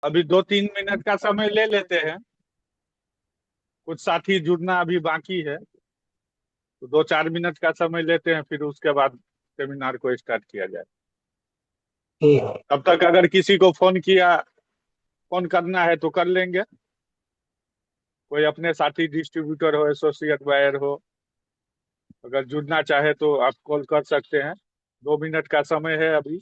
अभी 2-3 मिनट का समय ले लेते हैं। कुछ साथी जुड़ना अभी बाकी है, तो 2-4 मिनट का समय लेते हैं, फिर उसके बाद सेमिनार को स्टार्ट किया जाए। ठीक है। तब तक अगर किसी को फोन करना है तो कर लेंगे। कोई अपने साथी डिस्ट्रीब्यूटर हो, एसोसिएट बायर हो, अगर जुड़ना चाहे तो आप कॉल कर सकते हैं। 2 मिनट का समय है अभी।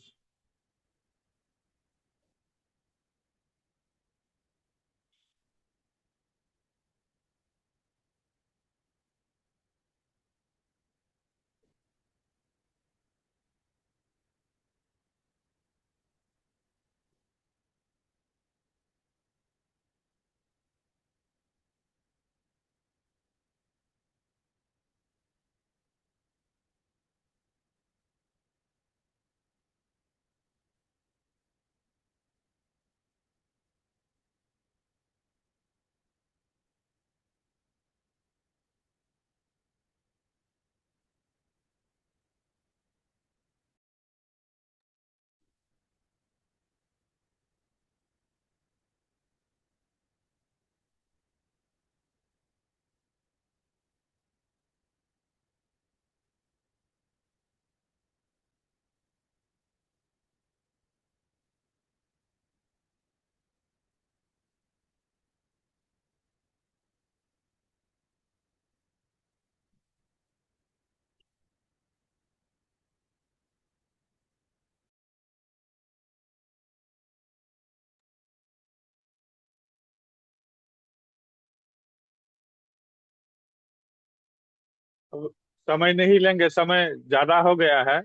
अब समय नहीं लेंगे, समय ज्यादा हो गया है।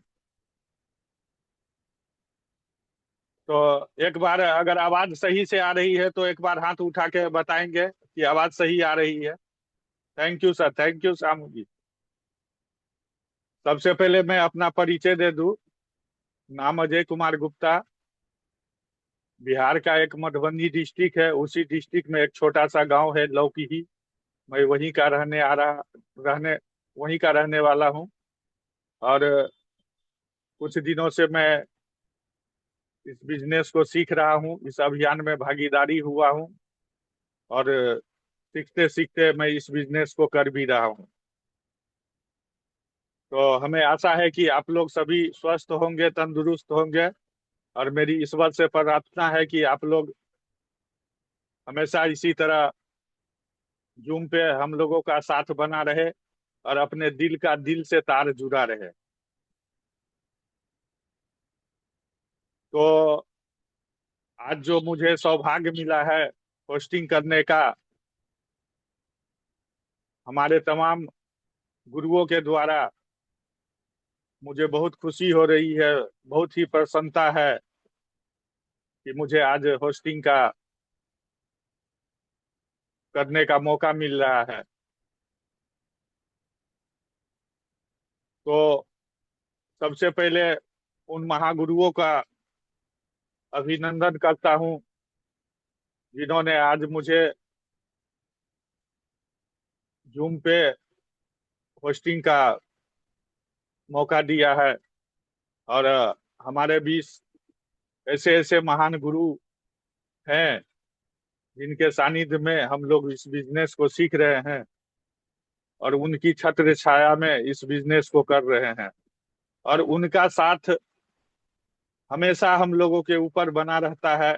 तो एक बार अगर आवाज सही से आ रही है तो एक बार हाथ उठा के बताएंगे कि आवाज सही आ रही है। Thank you sir, thank you Shamu ji. सबसे पहले मैं अपना परिचय दे दूं। नाम अजय कुमार गुप्ता। बिहार का एक मधुबनी डिस्ट्रिक्ट है, उसी डिस्ट्रिक्ट में एक छोटा सा गांव है लौकीही। मैं रहने वहीं का रहने वाला हूं। और कुछ दिनों से मैं इस बिजनेस को सीख रहा हूं, इस अभियान में भागीदारी हुआ हूं। और सीखते सीखते मैं इस बिजनेस को कर भी रहा हूं। तो हमें आशा है कि आप लोग सभी स्वस्थ होंगे, तंदुरुस्त होंगे। और मेरी ईश्वर से प्रार्थना है कि आप लोग हमेशा इसी तरह जूम पे हम लोगों का साथ बना रहे और अपने दिल का दिल से तार जुड़ा रहे। तो आज जो मुझे सौभाग्य मिला है होस्टिंग करने का, हमारे तमाम गुरुओं के द्वारा, मुझे बहुत खुशी हो रही है। बहुत ही प्रसन्नता है कि मुझे आज होस्टिंग का करने का मौका मिल रहा है। तो सबसे पहले उन महागुरुओं का अभिनंदन करता हूं जिन्होंने आज मुझे जूम पे होस्टिंग का मौका दिया है। और हमारे बीच ऐसे ऐसे महान गुरु हैं जिनके सानिध्य में हम लोग इस बिजनेस को सीख रहे हैं और उनकी छत्र छाया में इस बिजनेस को कर रहे हैं। और उनका साथ हमेशा हम लोगों के ऊपर बना रहता है।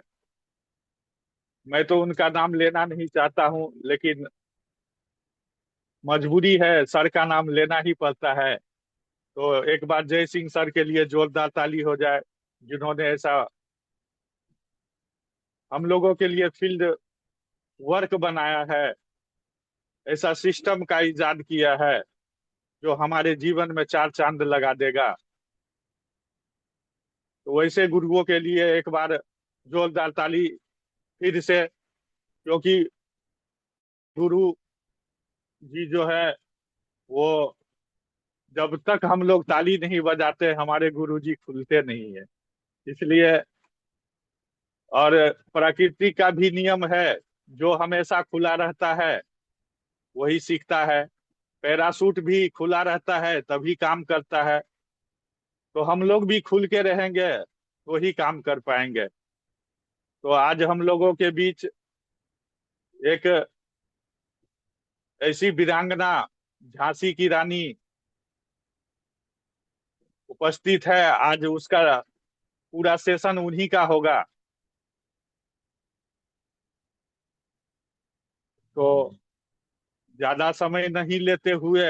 मैं तो उनका नाम लेना नहीं चाहता हूं, लेकिन मजबूरी है, सर का नाम लेना ही पड़ता है। तो एक बार जय सिंह सर के लिए जोरदार ताली हो जाए, जिन्होंने ऐसा हम लोगों के लिए फील्ड वर्क बनाया है, ऐसा सिस्टम का इजाद किया है जो हमारे जीवन में चार चांद लगा देगा। तो वैसे गुरुओं के लिए एक बार जोरदार ताली फिर से। क्योंकि गुरु जी जो है वो, जब तक हम लोग ताली नहीं बजाते हमारे गुरु जी खुलते नहीं है। इसलिए, और प्रकृति का भी नियम है, जो हमेशा खुला रहता है वही सीखता है। पैरासूट भी खुला रहता है तभी काम करता है। तो हम लोग भी खुल के रहेंगे तो ही काम कर पाएंगे। तो आज हम लोगों के बीच एक ऐसी वीरांगना झांसी की रानी उपस्थित है। आज उसका पूरा सेशन उन्हीं का होगा। तो ज्यादा समय नहीं लेते हुए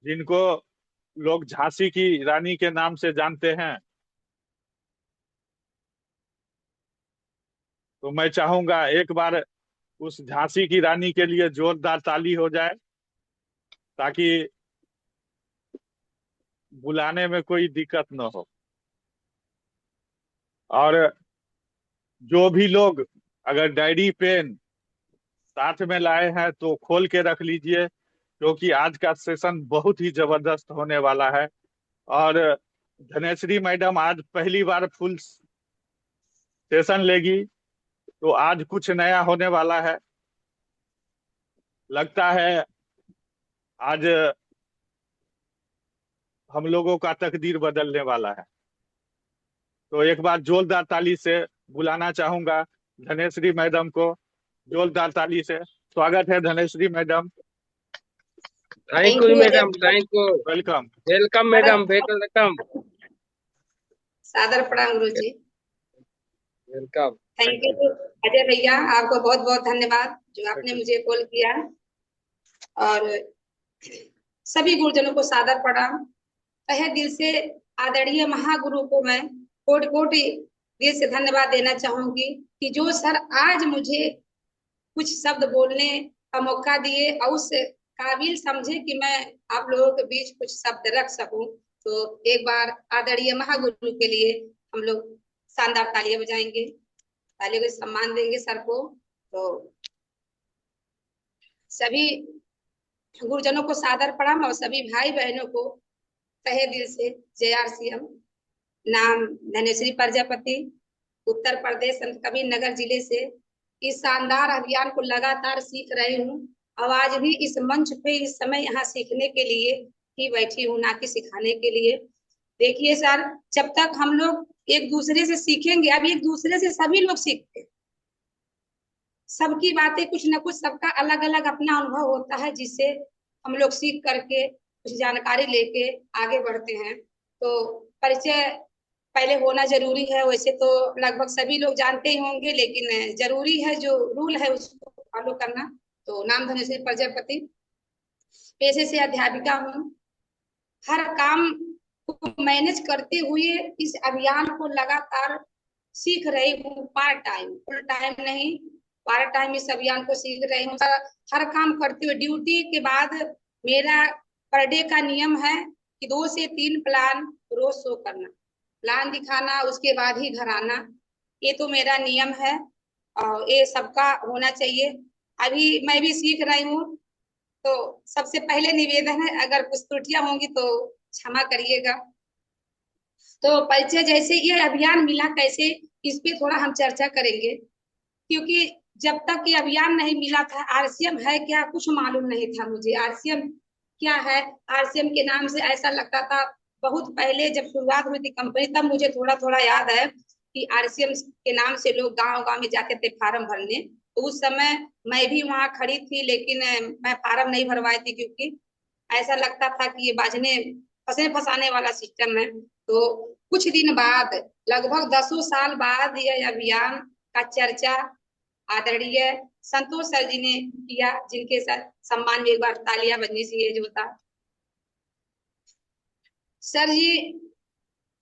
जिनको लोग झांसी की रानी के नाम से जानते हैं, तो मैं चाहूंगा एक बार उस झांसी की रानी के लिए जोरदार ताली हो जाए, ताकि बुलाने में कोई दिक्कत न हो। और जो भी लोग अगर डायरी पेन साथ में लाए हैं तो खोल के रख लीजिए, क्योंकि आज का सेशन बहुत ही जबरदस्त होने वाला है। और धनेश्वरी मैडम आज पहली बार फुल सेशन लेगी, तो आज कुछ नया होने वाला है। लगता है आज हम लोगों का तकदीर बदलने वाला है। तो एक बार जोरदार ताली से बुलाना चाहूंगा धनेश्वरी मैडम को। जोरदार ताली से स्वागत है Dhaneshwari madam. Thank thank you you Ajay madam, भैया। Thank you. वेलकम। वेलकम सादर मैडम, वेलकम। सादर प्रणाम गुरु जी। वेलकम। थैंक यू अजय भैया, आपको बहुत बहुत धन्यवाद जो आपने मुझे कॉल किया। और सभी गुरुजनों को सादर प्रणाम। तहे दिल से आदरणीय महागुरु को मैं कोटि कोटि दिल से धन्यवाद देना चाहूंगी कि जो सर आज मुझे कुछ शब्द बोलने का मौका दिए और उस काबिल समझे कि मैं आप लोगों के बीच कुछ शब्द रख सकूं। तो एक बार आदरणीय महागुरु के लिए हम लोग शानदार तालियां बजाएंगे, तालियों के सम्मान देंगे सर को। तो सभी गुरुजनों को सादर प्रणाम और सभी भाई बहनों को तहे दिल से जय RCM। नाम धनेश्वरी प्रजापति, उत्तर प्रदेश संत कबीर नगर जिले से इस शानदार अभियान को लगातार सीख रही हूँ। और आज भी इस मंच पे इस समय यहाँ सीखने के लिए ही बैठी हूँ, ना कि सिखाने के लिए। देखिए सर, जब तक हम लोग एक दूसरे से सीखेंगे, अब एक दूसरे से सभी लोग सीखते हैं, सबकी बातें कुछ ना कुछ, सबका अलग अलग अपना अनुभव होता है, जिससे हम लोग सीख करके कुछ जानकारी लेके आगे बढ़ते हैं। तो परिचय पहले होना जरूरी है। वैसे तो लगभग सभी लोग जानते ही होंगे, लेकिन जरूरी है जो रूल है उसको फॉलो करना। तो नाम धनेश्वरी प्रजापति, पेशे से अध्यापिका हूँ। हर काम को मैनेज करते हुए इस अभियान को लगातार सीख रही हूँ। पार्ट टाइम, फुल टाइम नहीं, पार्ट टाइम इस अभियान को सीख रही हूँ। हर काम करते हुए ड्यूटी के बाद मेरा पर डे का नियम है कि 2 से 3 प्लान रोज शो करना, प्लान दिखाना, उसके बाद ही घर आना। ये तो मेरा नियम है और ये सबका होना चाहिए। अभी मैं भी सीख रही हूँ, तो सबसे पहले निवेदन है, अगर कुछ त्रुटियां होंगी तो क्षमा करिएगा। तो परिचय जैसे ये अभियान मिला कैसे, इस पे थोड़ा हम चर्चा करेंगे, क्योंकि जब तक ये अभियान नहीं मिला था, RCM है क्या कुछ मालूम नहीं था मुझे। RCM क्या है, RCM के नाम से ऐसा लगता था। बहुत पहले जब शुरुआत हुई थी कंपनी, तब मुझे थोड़ा थोड़ा याद है कि RCM के नाम से लोग गांव गांव में जाते थे फार्म भरने। तो उस समय मैं भी वहां खड़ी थी, लेकिन मैं फार्म नहीं भरवाई थी, क्योंकि ऐसा लगता था कि ये बाजने फंसने फंसाने वाला सिस्टम है। तो कुछ दिन बाद, लगभग 10 साल बाद, यह अभियान का चर्चा आदरणीय संतोष सर जी ने किया, जिनके साथ सम्मान में एक बार तालियां बजनी चाहिए होता। सर जी,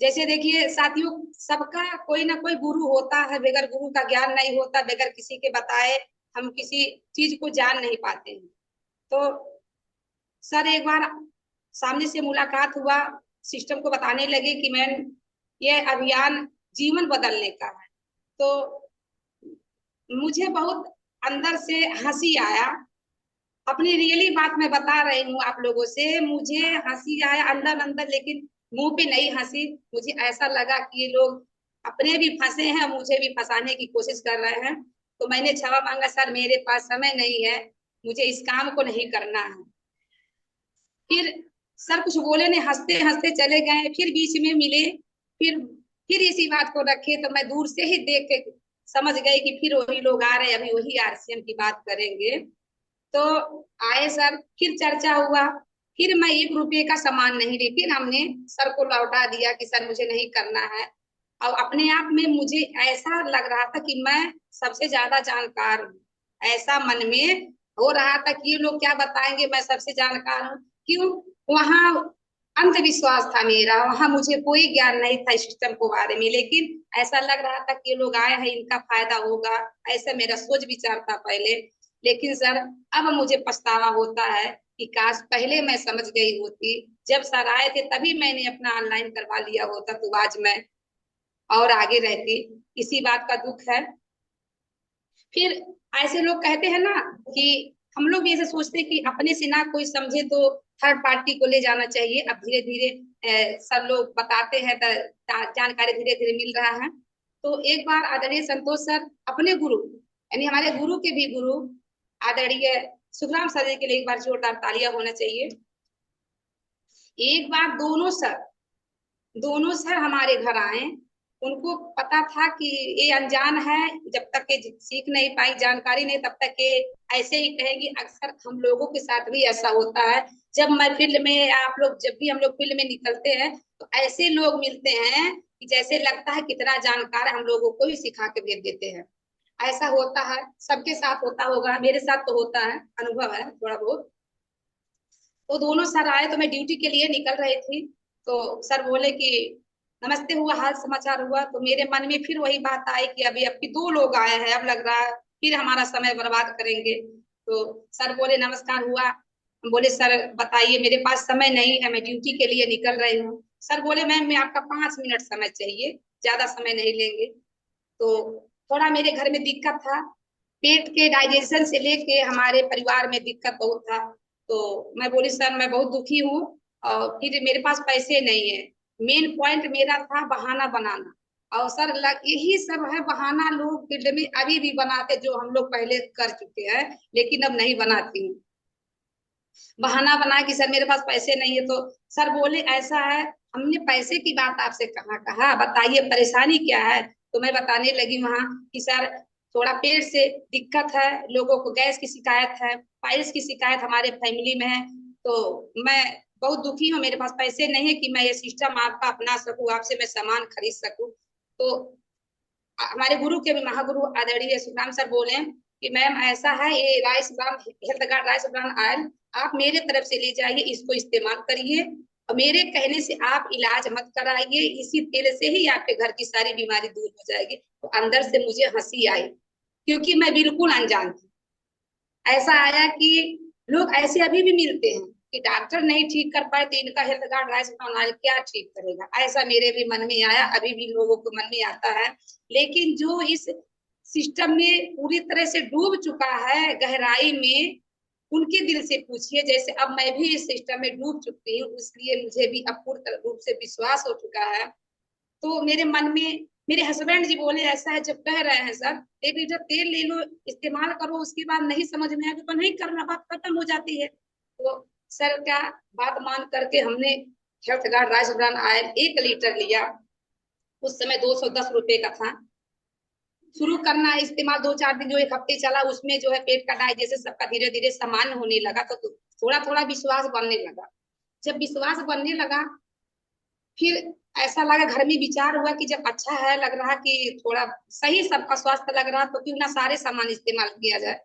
जैसे देखिए साथियों, सबका कोई ना कोई गुरु होता है। बगैर गुरु का ज्ञान नहीं होता, बगैर किसी के बताए हम किसी चीज को जान नहीं पाते हैं। तो सर एक बार सामने से मुलाकात हुआ, सिस्टम को बताने लगे कि मैम ये अभियान जीवन बदलने का है। तो मुझे बहुत अंदर से हंसी आया। अपनी रियली बात मैं बता रही हूँ आप लोगों से, मुझे हंसी आया अंदर अंदर, लेकिन मुंह पे नहीं हंसी। मुझे ऐसा लगा कि ये लोग अपने भी फंसे हैं, मुझे भी फंसाने की कोशिश कर रहे हैं। तो मैंने क्षमा मांगा, सर मेरे पास समय नहीं है, मुझे इस काम को नहीं करना है। फिर सर कुछ बोले नहीं, हंसते हंसते चले गए। फिर बीच में मिले, फिर इसी बात को रखे, तो मैं दूर से ही देख के समझ गई कि फिर वही लोग आ रहे हैं, अभी वही आरसीएम की बात करेंगे। तो आए सर, फिर चर्चा हुआ। फिर मैं 1 रुपये का सामान नहीं ली, फिर हमने सर को लौटा दिया कि सर मुझे नहीं करना है। और अपने आप में मुझे ऐसा लग रहा था कि मैं सबसे ज्यादा जानकार हूँ। ऐसा मन में हो रहा था कि ये लोग क्या बताएंगे, मैं सबसे जानकार हूँ। क्यों? वहाँ अंधविश्वास था मेरा, वहां मुझे कोई ज्ञान नहीं था सिस्टम को बारे में, लेकिन ऐसा लग रहा था कि ये लोग आए हैं, इनका फायदा होगा। ऐसा मेरा सोच विचार था पहले। लेकिन सर, अब मुझे पछतावा होता है कि काश पहले मैं समझ गई होती। जब सर आए थे तभी मैंने अपना ऑनलाइन करवा लिया होता, तो आज मैं और आगे रहती। इसी बात का दुख है। फिर ऐसे लोग कहते हैं ना कि हम लोग भी ऐसे सोचते हैं कि अपने से ना कोई समझे तो थर्ड पार्टी को ले जाना चाहिए। अब धीरे धीरे सब लोग बताते हैं, तो जानकारी धीरे धीरे मिल रहा है। तो एक बार आदरणीय संतोष सर अपने गुरु, यानी हमारे गुरु के भी गुरु आदरणीय सुखराम सर जी के लिए एक बार जोरदार तालियां होना चाहिए। एक बार दोनों सर हमारे घर आए। उनको पता था कि ये अनजान है, जब तक ये सीख नहीं पाई, जानकारी नहीं, तब तक ये ऐसे ही कहेगी। अक्सर हम लोगों के साथ भी ऐसा होता है। जब मैं फील्ड में, आप लोग जब भी हम लोग फील्ड में निकलते हैं, तो ऐसे लोग मिलते हैं कि जैसे लगता है कितना जानकार है, हम लोगों को ही सिखा के भेज देते हैं। ऐसा होता है, सबके साथ होता होगा, मेरे साथ तो होता है, अनुभव है थोड़ा बहुत। तो दोनों सर आए, तो मैं ड्यूटी के लिए निकल रही थी। तो सर बोले कि नमस्ते हुआ, हाल समाचार हुआ। तो मेरे मन में फिर वही बात आई कि अभी अब की 2 लोग आए हैं, अब लग रहा है फिर हमारा समय बर्बाद करेंगे। तो सर बोले नमस्कार हुआ। हम बोले सर बताइए, मेरे पास समय नहीं है, मैं ड्यूटी के लिए निकल रही हूँ। सर बोले मैम, मैं आपका 5 मिनट समय चाहिए, ज्यादा समय नहीं लेंगे। तो थोड़ा मेरे घर में दिक्कत था, पेट के डाइजेशन से लेके हमारे परिवार में दिक्कत बहुत था। तो मैं बोली सर मैं बहुत दुखी हूँ, और फिर मेरे पास पैसे नहीं है। मेन पॉइंट मेरा था बहाना बनाना। और सर यही सब है बहाना, लोग फील्ड में अभी भी बनाते, जो हम लोग पहले कर चुके हैं, लेकिन अब नहीं बनाती हूँ। बहाना बना कि सर मेरे पास पैसे नहीं है। तो सर बोले ऐसा है, हमने पैसे की बात आपसे कहाँ कहा, बताइए परेशानी क्या है। तो मैं बताने लगी वहां कि सर थोड़ा पेट से दिक्कत है, लोगों को गैस की शिकायत है, पाइल्स की शिकायत हमारे फैमिली में है। तो मैं बहुत दुखी हूँ, मेरे पास पैसे नहीं है कि मैं ये सिस्टम आपका अपना सकूं, आपसे मैं सामान खरीद सकूं। तो हमारे गुरु के भी महागुरु आदरणीय सुखराम सर बोले कि मैम ऐसा है, ये rice bran health guard rice bran oil आप मेरे तरफ से ले जाइए, इसको इस्तेमाल करिए, और मेरे कहने से आप इलाज मत कराइए, इसी तेल से ही आपके घर की सारी बीमारी दूर हो जाएगी। तो अंदर से मुझे हंसी आई, क्योंकि मैं बिल्कुल अनजान थी। ऐसा आया कि लोग ऐसे अभी भी मिलते हैं कि डॉक्टर नहीं ठीक कर पाए, तो इनका हेल्थ कार्ड राइस ब्राउन क्या ठीक करेगा। ऐसा मेरे भी मन में आया, अभी भी लोगों को मन में आता है। लेकिन जो इस सिस्टम में पूरी तरह से डूब चुका है गहराई में, उनके दिल से पूछिए। जैसे अब मैं भी इस सिस्टम में डूब चुकी हूँ, इसलिए मुझे भी अपूर्ण रूप से विश्वास हो चुका है। तो मेरे मन में मेरे हस्बैंड जी बोले ऐसा है, जब कह रहे हैं सर 1 लीटर तेल ले लो, इस्तेमाल करो, उसके बाद नहीं समझ में आएगा तो नहीं करना, बात खत्म हो जाती है। तो सर क्या बात मान करके हमने health guard rice bran oil 1 litre लिया। उस समय 210 रुपए का था। शुरू करना इस्तेमाल 2-4 दिन, जो 1 हफ्ते चला, उसमें जो है पेट का डाइजेशन सबका धीरे धीरे सामान्य होने लगा। तो थोड़ा थोड़ा विश्वास बनने लगा। जब विश्वास बनने लगा, फिर ऐसा लगा, घर में विचार हुआ कि जब अच्छा है, लग रहा कि थोड़ा सही सबका स्वास्थ्य लग रहा, तो क्यों ना सारे सामान इस्तेमाल किया जाए।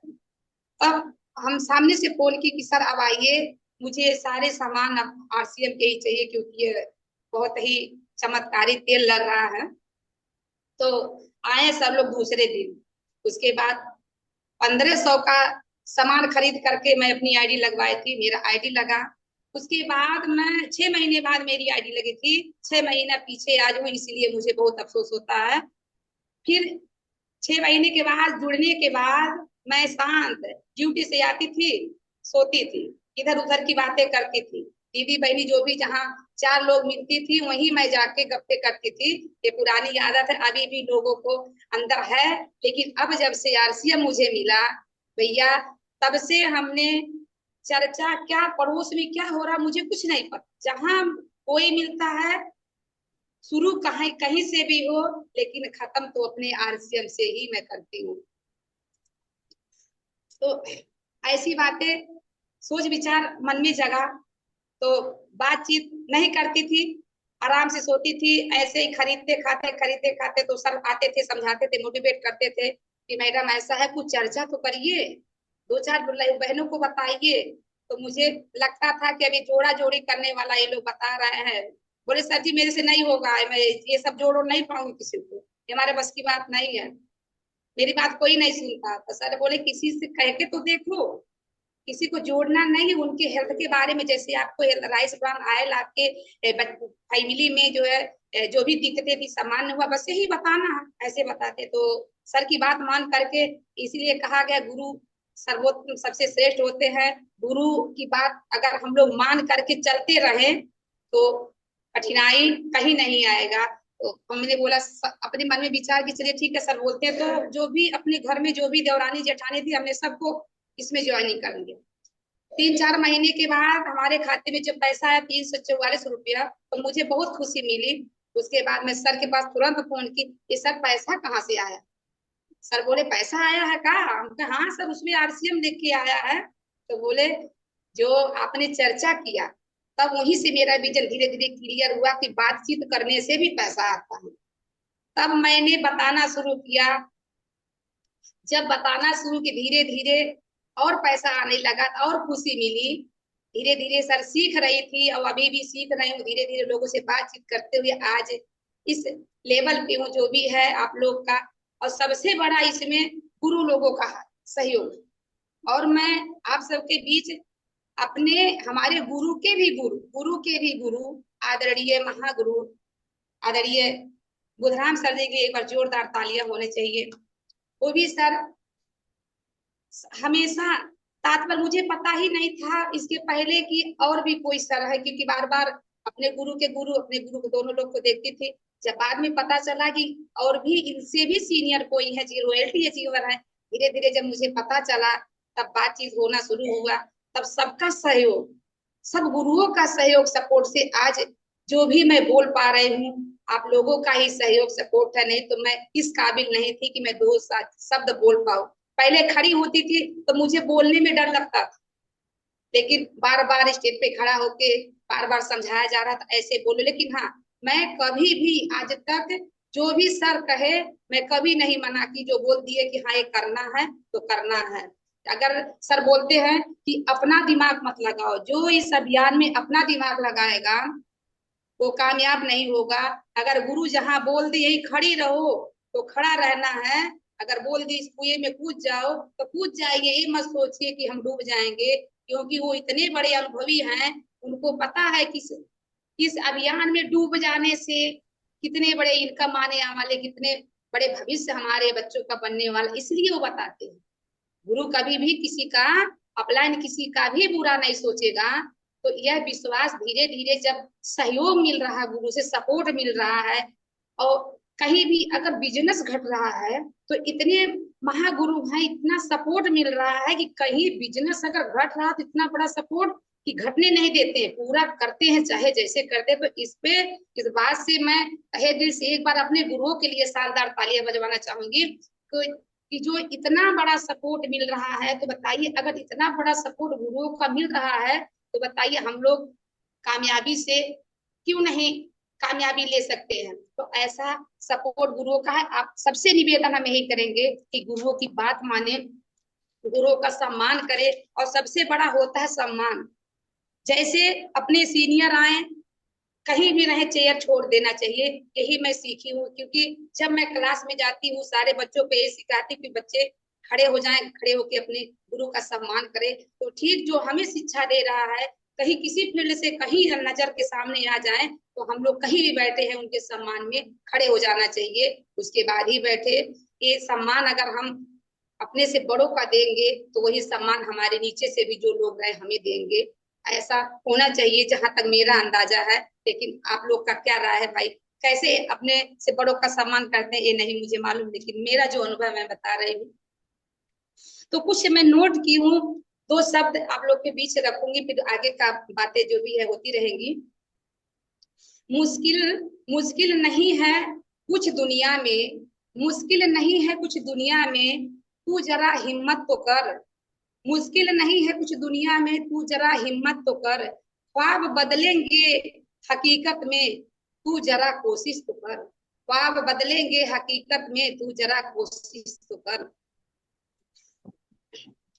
अब हम सामने से फोन की कि सर अब आइए, मुझे सारे सामान अब आरसीएम के ही चाहिए, क्योंकि ये बहुत ही चमत्कारी तेल लग रहा है। तो आए सब लोग दूसरे दिन। उसके बाद 1500 का सामान खरीद करके मैं अपनी आईडी लगवाई थी, मेरा आईडी लगा। उसके बाद मैं 6 महीने बाद मेरी आईडी लगी थी, 6 महीना पीछे आज हूँ, इसीलिए मुझे बहुत अफसोस होता है। फिर 6 महीने के बाद जुड़ने के बाद मैं शांत ड्यूटी से आती थी, सोती थी, इधर उधर की बातें करती थी। दीदी बहनी जो भी जहाँ 4 लोग मिलती थी, वहीं मैं जाके गप्पे करती थी। ये पुरानी आदत है, अभी भी लोगों को अंदर है। लेकिन अब जब से आरसीएम मुझे मिला भैया, तब से हमने चर्चा क्या, पड़ोस में क्या हो रहा मुझे कुछ नहीं पता। जहां कोई मिलता है, शुरू कहीं कहीं से भी हो, लेकिन खत्म तो अपने आरसीएम से ही मैं करती हूँ। तो ऐसी बातें सोच विचार मन में जगा, तो बातचीत नहीं करती थी, आराम से सोती थी। ऐसे ही खरीदते खाते तो सर आते थे, समझाते थे, मोटिवेट करते थे कि मैडम ऐसा है, कुछ चर्चा तो करिए, दो चार बहनों को बताइए। तो मुझे लगता था कि अभी जोड़ा जोड़ी करने वाला ये लोग बता रहे हैं। बोले सर जी मेरे से नहीं होगा, मैं ये सब जोड़ नहीं पाऊंगी किसी को, ये हमारे बस की बात नहीं है। मेरी बात कोई नहीं सुनता। तो सर बोले किसी से कह के तो देखो, किसी को जोड़ना नहीं है, उनके हेल्थ के बारे में, जैसे आपको राइस ब्रान आयल आपके फैमिली में जो है जो भी दिक्कतें थी, सामान्य हुआ, बस यही बताना, ऐसे बताते। तो सर की बात मान करके, इसलिए कहा गया गुरु सर्वोत्तम सबसे श्रेष्ठ होते हैं। गुरु की बात अगर हम लोग मान करके चलते रहे तो कठिनाई कहीं नहीं आएगा। तो हमने बोला अपने मन में विचार की चलिए ठीक है सर बोलते हैं, तो जो भी अपने घर में जो भी देवरानी जेठानी थी, हमने सबको इसमें ज्वाइनिंग कर लिया। 3-4 महीने के बाद हमारे खाते में जब पैसा आया 344 रुपया, तो मुझे बहुत खुशी मिली। उसके बाद मैं सर के पास तुरंत फोन की, ये सर पैसा कहाँ से आया? सर बोले पैसा आया है का? हम कहा हाँ सर, उसमें आरसीएम लिख के आया है। तो बोले जो आपने चर्चा किया, तब वहीं से मेरा विजन धीरे धीरे क्लियर हुआ कि बातचीत करने से भी पैसा आता है। तब मैंने बताना शुरू किया। जब बताना शुरू की, धीरे धीरे और पैसा आने लगा और खुशी मिली। धीरे धीरे सर सीख रही थी और अभी भी सीख रही हूँ, धीरे धीरे लोगों से बातचीत करते हुए आज इस लेवल पे हूँ जो भी है आप लोग का। और सबसे बड़ा इसमें गुरु लोगों का सहयोग। और मैं आप सबके बीच अपने हमारे गुरु के भी गुरु आदरणीय महागुरु आदरणीय बुधराम सर जी की एक बार जोरदार तालियां होने चाहिए। वो भी सर हमेशा तात्पर्य, मुझे पता ही नहीं था इसके पहले कि और भी कोई सर है, क्योंकि बार बार अपने गुरु अपने गुरु को दोनों लोग को देखती थी। जब बाद में पता चला कि और भी इनसे भी सीनियर कोई है, जी रॉयल्टी अचीवर है, धीरे धीरे जब मुझे पता चला तब बातचीत होना शुरू हुआ। तब सबका सहयोग, सब गुरुओं का सहयोग सपोर्ट से आज जो भी मैं बोल पा रही हूँ, आप लोगों का ही सहयोग सपोर्ट है, नहीं तो मैं इस काबिल नहीं थी कि मैं 2 शब्द बोल पाऊँ। पहले खड़ी होती थी तो मुझे बोलने में डर लगता था, लेकिन बार बार स्टेज पे खड़ा होके बार बार समझाया जा रहा था ऐसे बोलो। लेकिन हाँ, मैं कभी भी आज तक जो भी सर कहे, मैं कभी नहीं मना की, जो बोल दिए कि हाँ ये करना है तो करना है। अगर सर बोलते हैं कि अपना दिमाग मत लगाओ, जो इस अभियान में अपना दिमाग लगाएगा वो कामयाब नहीं होगा। अगर गुरु जहां बोल दे यही खड़ी रहो तो खड़ा रहना है, अगर बोल दी इस कुएं में कूद जाओ तो कूद जाएंगे। ये मत सोचिए कि हम डूब जाएंगे, क्योंकि वो इतने बड़े अनुभवी हैं, उनको पता है कि इस अभियान में डूब जाने से कितने बड़े इनकम आने वाले, कितने बड़े भविष्य हमारे बच्चों का बनने वाला, इसलिए वो बताते हैं। गुरु कभी भी किसी का अपलाइन, किसी का भी बुरा नहीं सोचेगा। तो यह विश्वास धीरे धीरे जब सहयोग मिल रहा है, गुरु से सपोर्ट मिल रहा है, और कहीं भी अगर बिजनेस घट रहा है तो इतने महागुरु हैं, इतना सपोर्ट मिल रहा है कि कहीं बिजनेस अगर घट रहा तो इतना बड़ा सपोर्ट कि घटने नहीं देते हैं, पूरा करते हैं चाहे जैसे करते हैं। तो इस बात से मैं तहे दिल से एक बार अपने गुरुओं के लिए शानदार तालियां बजवाना चाहूंगी कि जो इतना बड़ा सपोर्ट मिल रहा है, तो बताइए अगर इतना बड़ा सपोर्ट गुरुओं का मिल रहा है तो बताइए हम लोग कामयाबी से क्यों नहीं कामयाबी ले सकते हैं। तो ऐसा सपोर्ट गुरुओं का है। आप सबसे निवेदन हम यही करेंगे कि गुरुओं की बात माने, गुरुओं का सम्मान करे, और सबसे बड़ा होता है सम्मान। जैसे अपने सीनियर आए, कहीं भी रहे चेयर छोड़ देना चाहिए, यही मैं सीखी हूँ। क्योंकि जब मैं क्लास में जाती हूँ सारे बच्चों को ये सिखाती कि बच्चे खड़े हो जाएं, खड़े होके अपने गुरु का सम्मान करें। तो ठीक जो हमें शिक्षा दे रहा है, कहीं किसी फील्ड से कहीं नजर के सामने आ जाए तो हम लोग कहीं भी बैठे हैं उनके सम्मान में खड़े हो जाना चाहिए, उसके बाद ही बैठे। ये सम्मान अगर हम अपने से बड़ों का देंगे तो वही सम्मान हमारे नीचे से भी जो लोग रहे हमें देंगे। ऐसा होना चाहिए जहां तक मेरा अंदाजा है। लेकिन आप लोग का क्या राय है भाई, कैसे अपने से बड़ों का सम्मान करते हैं ये नहीं मुझे मालूम, लेकिन मेरा जो अनुभव मैं बता रही हूँ। तो कुछ मैं नोट की हूँ दो शब्द आप लोग के बीच रखूंगी, फिर आगे का बातें जो भी है होती रहेंगी। मुश्किल मुश्किल नहीं है कुछ दुनिया में, मुश्किल नहीं है कुछ दुनिया में, तू जरा हिम्मत तो कर। मुश्किल नहीं है कुछ दुनिया में, तू जरा हिम्मत तो कर। ख्वाब बदलेंगे हकीकत में, तू जरा कोशिश तो कर। ख्वाब बदलेंगे हकीकत में, तू जरा कोशिश तो कर।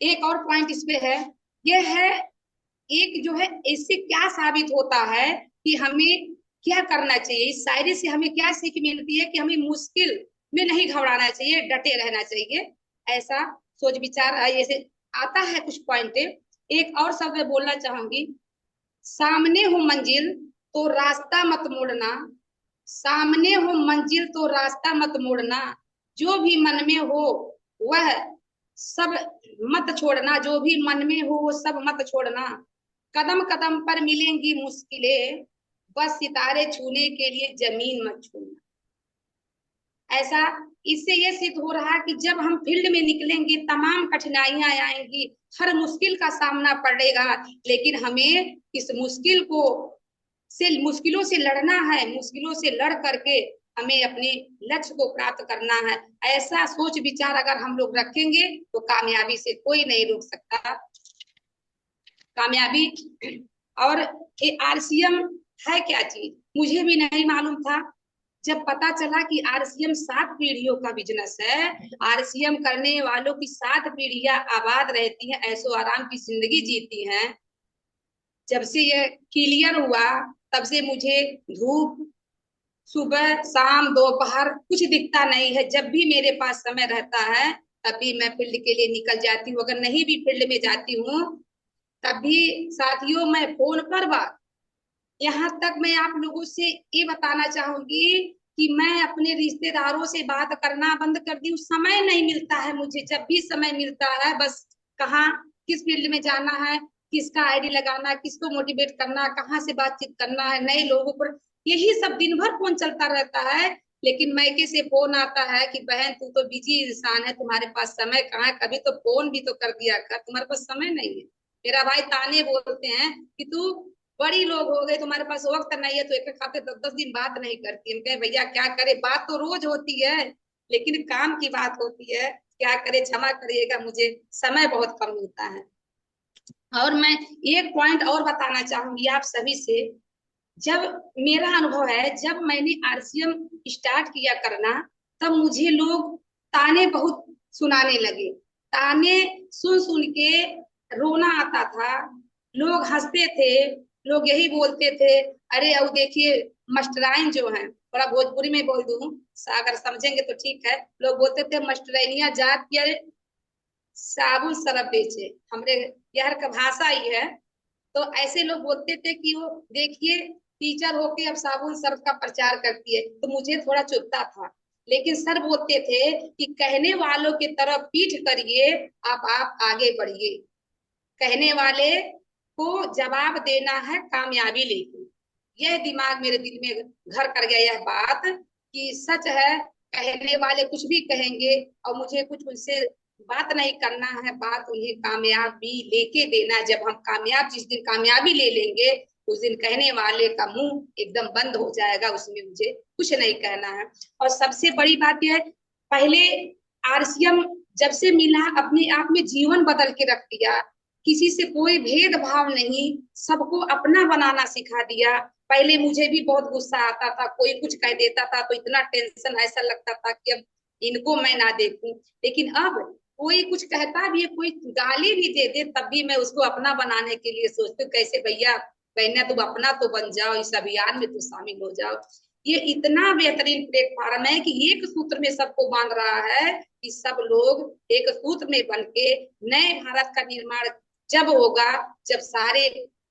एक और पॉइंट इस पे है, यह है एक जो है, इससे क्या साबित होता है कि हमें क्या करना चाहिए। इस शायरी से हमें क्या सीख मिलती है कि हमें मुश्किल में नहीं घबराना चाहिए, डटे रहना चाहिए। ऐसा सोच विचार ऐसे आता है कुछ पॉइंट। एक और शब्द मैं बोलना चाहूंगी, सामने हो मंजिल तो रास्ता मत मोड़ना। सामने हो मंजिल तो रास्ता मत मोड़ना। जो भी मन में हो वह सब मत छोड़ना। जो भी मन में हो वो सब मत छोड़ना। कदम कदम पर मिलेंगी मुश्किलें, बस सितारे छूने के लिए जमीन मत छूना। ऐसा इससे ये सिद्ध हो रहा है कि जब हम फील्ड में निकलेंगे तमाम कठिनाइयां आएंगी, हर मुश्किल का सामना पड़ेगा, लेकिन हमें इस मुश्किलों से लड़ना है। मुश्किलों से लड़ करके हमें अपने लक्ष्य को प्राप्त करना है। ऐसा सोच विचार अगर हम लोग रखेंगे तो कामयाबी से कोई नहीं रोक सकता। कामयाबी और ये आरसीएम है क्या चीज, मुझे भी नहीं मालूम था। जब पता चला कि आरसीएम 7 पीढ़ियों का बिजनेस है, आरसीएम करने वालों की 7 पीढ़ियां आबाद रहती हैं, ऐशो आराम की जिंदगी जीती हैं। जब से ये क्लियर हुआ तब से मुझे धूप सुबह शाम दोपहर कुछ दिखता नहीं है। जब भी मेरे पास समय रहता है तभी मैं फील्ड के लिए निकल जाती हूँ। अगर नहीं भी फील्ड में जाती हूँ तभी साथियों मैं फोन पर बात, यहाँ तक मैं आप लोगों से ये बताना चाहूंगी कि मैं अपने रिश्तेदारों से बात करना बंद कर दी हूँ। समय नहीं मिलता है मुझे। जब भी समय मिलता है बस कहाँ किस फील्ड में जाना है, किसका आईडी लगाना, किसको मोटिवेट करना, कहाँ से बातचीत करना है, नए लोगों पर, यही सब दिन भर फोन चलता रहता है। लेकिन मैके से फोन आता है कि बहन तू तो बिजी इंसान है, तुम्हारे पास समय कहाँ है, कभी तो फोन भी तो कर दिया कर, तुम्हारे पास समय नहीं है। मेरा भाई ताने बोलते हैं कि तू बड़ी लोग हो गए, तुम्हारे पास वक्त नहीं है, तो एक हफ्ते 10-10 दिन बात नहीं करती। हम कहे भैया क्या करे, बात तो रोज होती है लेकिन काम की बात होती है, क्या करे, क्षमा करिएगा, मुझे समय बहुत कम मिलता है। और मैं एक पॉइंट और बताना चाहूंगी आप सभी से। जब मेरा अनुभव है, जब मैंने आरसीएम स्टार्ट किया करना तब मुझे लोग ताने बहुत सुनाने लगे। ताने सुन सुन के रोना आता था। लोग हंसते थे, लोग यही बोलते थे, अरे अब देखिए मास्टराइन जो है, थोड़ा भोजपुरी में बोल दूं, अगर समझेंगे तो ठीक है, लोग बोलते थे मास्टराइनिया जात की अरे साबुन सरफ बेचे, हमरे यहाँ का भाषा ही है। तो ऐसे लोग बोलते थे कि वो देखिए टीचर होके अब साबुन सर्फ का प्रचार करती है, तो मुझे थोड़ा चुभता था। लेकिन सर बोलते थे कि कहने वालों की तरफ पीठ करिए, आप आगे बढ़िए। कहने वाले को जवाब देना है कामयाबी लेके। यह दिमाग मेरे दिल में घर कर गया यह बात कि सच है, कहने वाले कुछ भी कहेंगे और मुझे कुछ उनसे बात नहीं करना है, बात उन्हें कामयाबी लेके देना। जब हम कामयाब, जिस दिन कामयाबी ले लेंगे उस दिन कहने वाले का मुंह एकदम बंद हो जाएगा, उसमें मुझे कुछ नहीं कहना है। और सबसे बड़ी बात यह है, पहले आरसीएम जब से मिला अपने आप में जीवन बदल के रख दिया। किसी से कोई भेदभाव नहीं, सबको अपना बनाना सिखा दिया। पहले मुझे भी बहुत गुस्सा आता था, कोई कुछ कह देता था तो इतना टेंशन, ऐसा लगता था कि अब इनको मैं ना देखूं। लेकिन अब कोई कुछ कहता भी है, कोई गाली भी दे दे, तब भी मैं उसको अपना बनाने के लिए सोचती हूँ, कैसे भैया बहना तुम अपना तो बन जाओ, इस अभियान में तुम शामिल हो जाओ। ये इतना बेहतरीन प्लेटफॉर्म है कि एक सूत्र में सबको बांध रहा है कि सब लोग एक सूत्र में बन के नए भारत का निर्माण जब होगा, जब सारे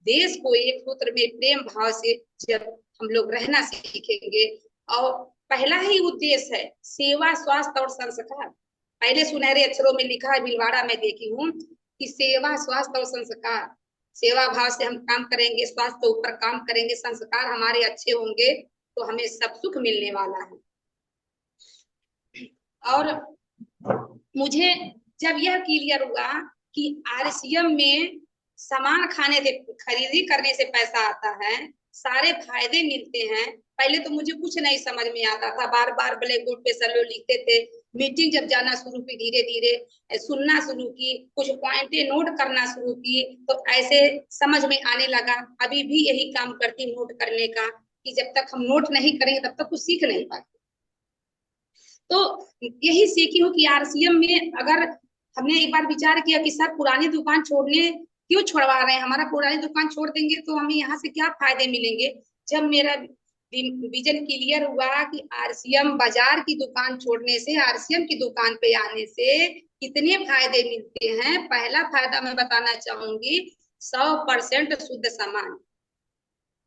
देश को एक सूत्र में प्रेम भाव से जब हम लोग रहना सीखेंगे। और पहला ही उद्देश्य है सेवा, स्वास्थ्य और संस्कार। पहले सुनहरे अक्षरों में लिखा है, भिलवाड़ा में देखी हूँ कि सेवा, स्वास्थ्य और संस्कार। सेवा भाव से हम काम करेंगे, स्वास्थ्य के ऊपर काम करेंगे, संस्कार हमारे अच्छे होंगे तो हमें सब सुख मिलने वाला है। और मुझे जब यह क्लियर हुआ कि आरसीएम में सामान खरीदी करने से पैसा आता है, सारे फायदे मिलते हैं। पहले तो मुझे कुछ नहीं समझ में आता था, बार बार ब्लैक बोर्ड पे सर लोग लिखते थे। मीटिंग जब जाना शुरू की, धीरे धीरे सुनना शुरू की, कुछ पॉइंटे नोट करना शुरू की, तो ऐसे समझ में आने लगा। अभी भी यही काम करती हूँ नोट करने का, कि जब तक हम नोट नहीं करेंगे तब तक कुछ सीख नहीं पाते। तो यही सीखी हूँ कि आरसीएम में अगर हमने एक बार विचार किया कि सर पुरानी दुकान छोड़ने क्यों छुड़वा रहे हैं, हमारा पुरानी दुकान छोड़ देंगे तो हमें यहाँ से क्या फायदे मिलेंगे। जब मेरा विजन क्लियर हुआ कि आरसीएम बाजार की दुकान छोड़ने से आरसीएम की दुकान पे आने से कितने फायदे मिलते हैं। पहला फायदा मैं बताना चाहूंगी, 100% शुद्ध सामान।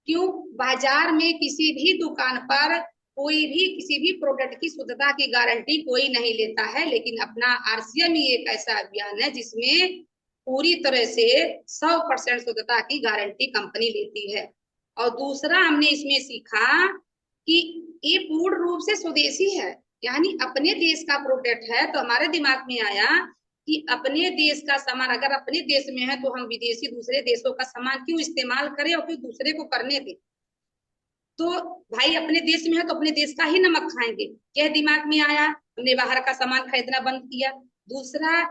क्यों, बाजार में किसी भी दुकान पर कोई भी किसी भी प्रोडक्ट की शुद्धता की गारंटी कोई नहीं लेता है, लेकिन अपना आरसीएम ही एक ऐसा अभियान है जिसमें पूरी तरह से 100% शुद्धता की गारंटी कंपनी लेती है। और दूसरा हमने इसमें सीखा कि ये पूर्ण रूप से स्वदेशी है, यानी अपने देश का प्रोडक्ट है। तो हमारे दिमाग में आया कि अपने देश का सामान अगर अपने देश में है तो हम विदेशी दूसरे देशों का सामान क्यों इस्तेमाल करें और फिर दूसरे को करने दें। तो भाई अपने देश में है तो अपने देश का ही नमक खाएंगे, यह दिमाग में आया। हमने बाहर का सामान खरीदना बंद किया। दूसरा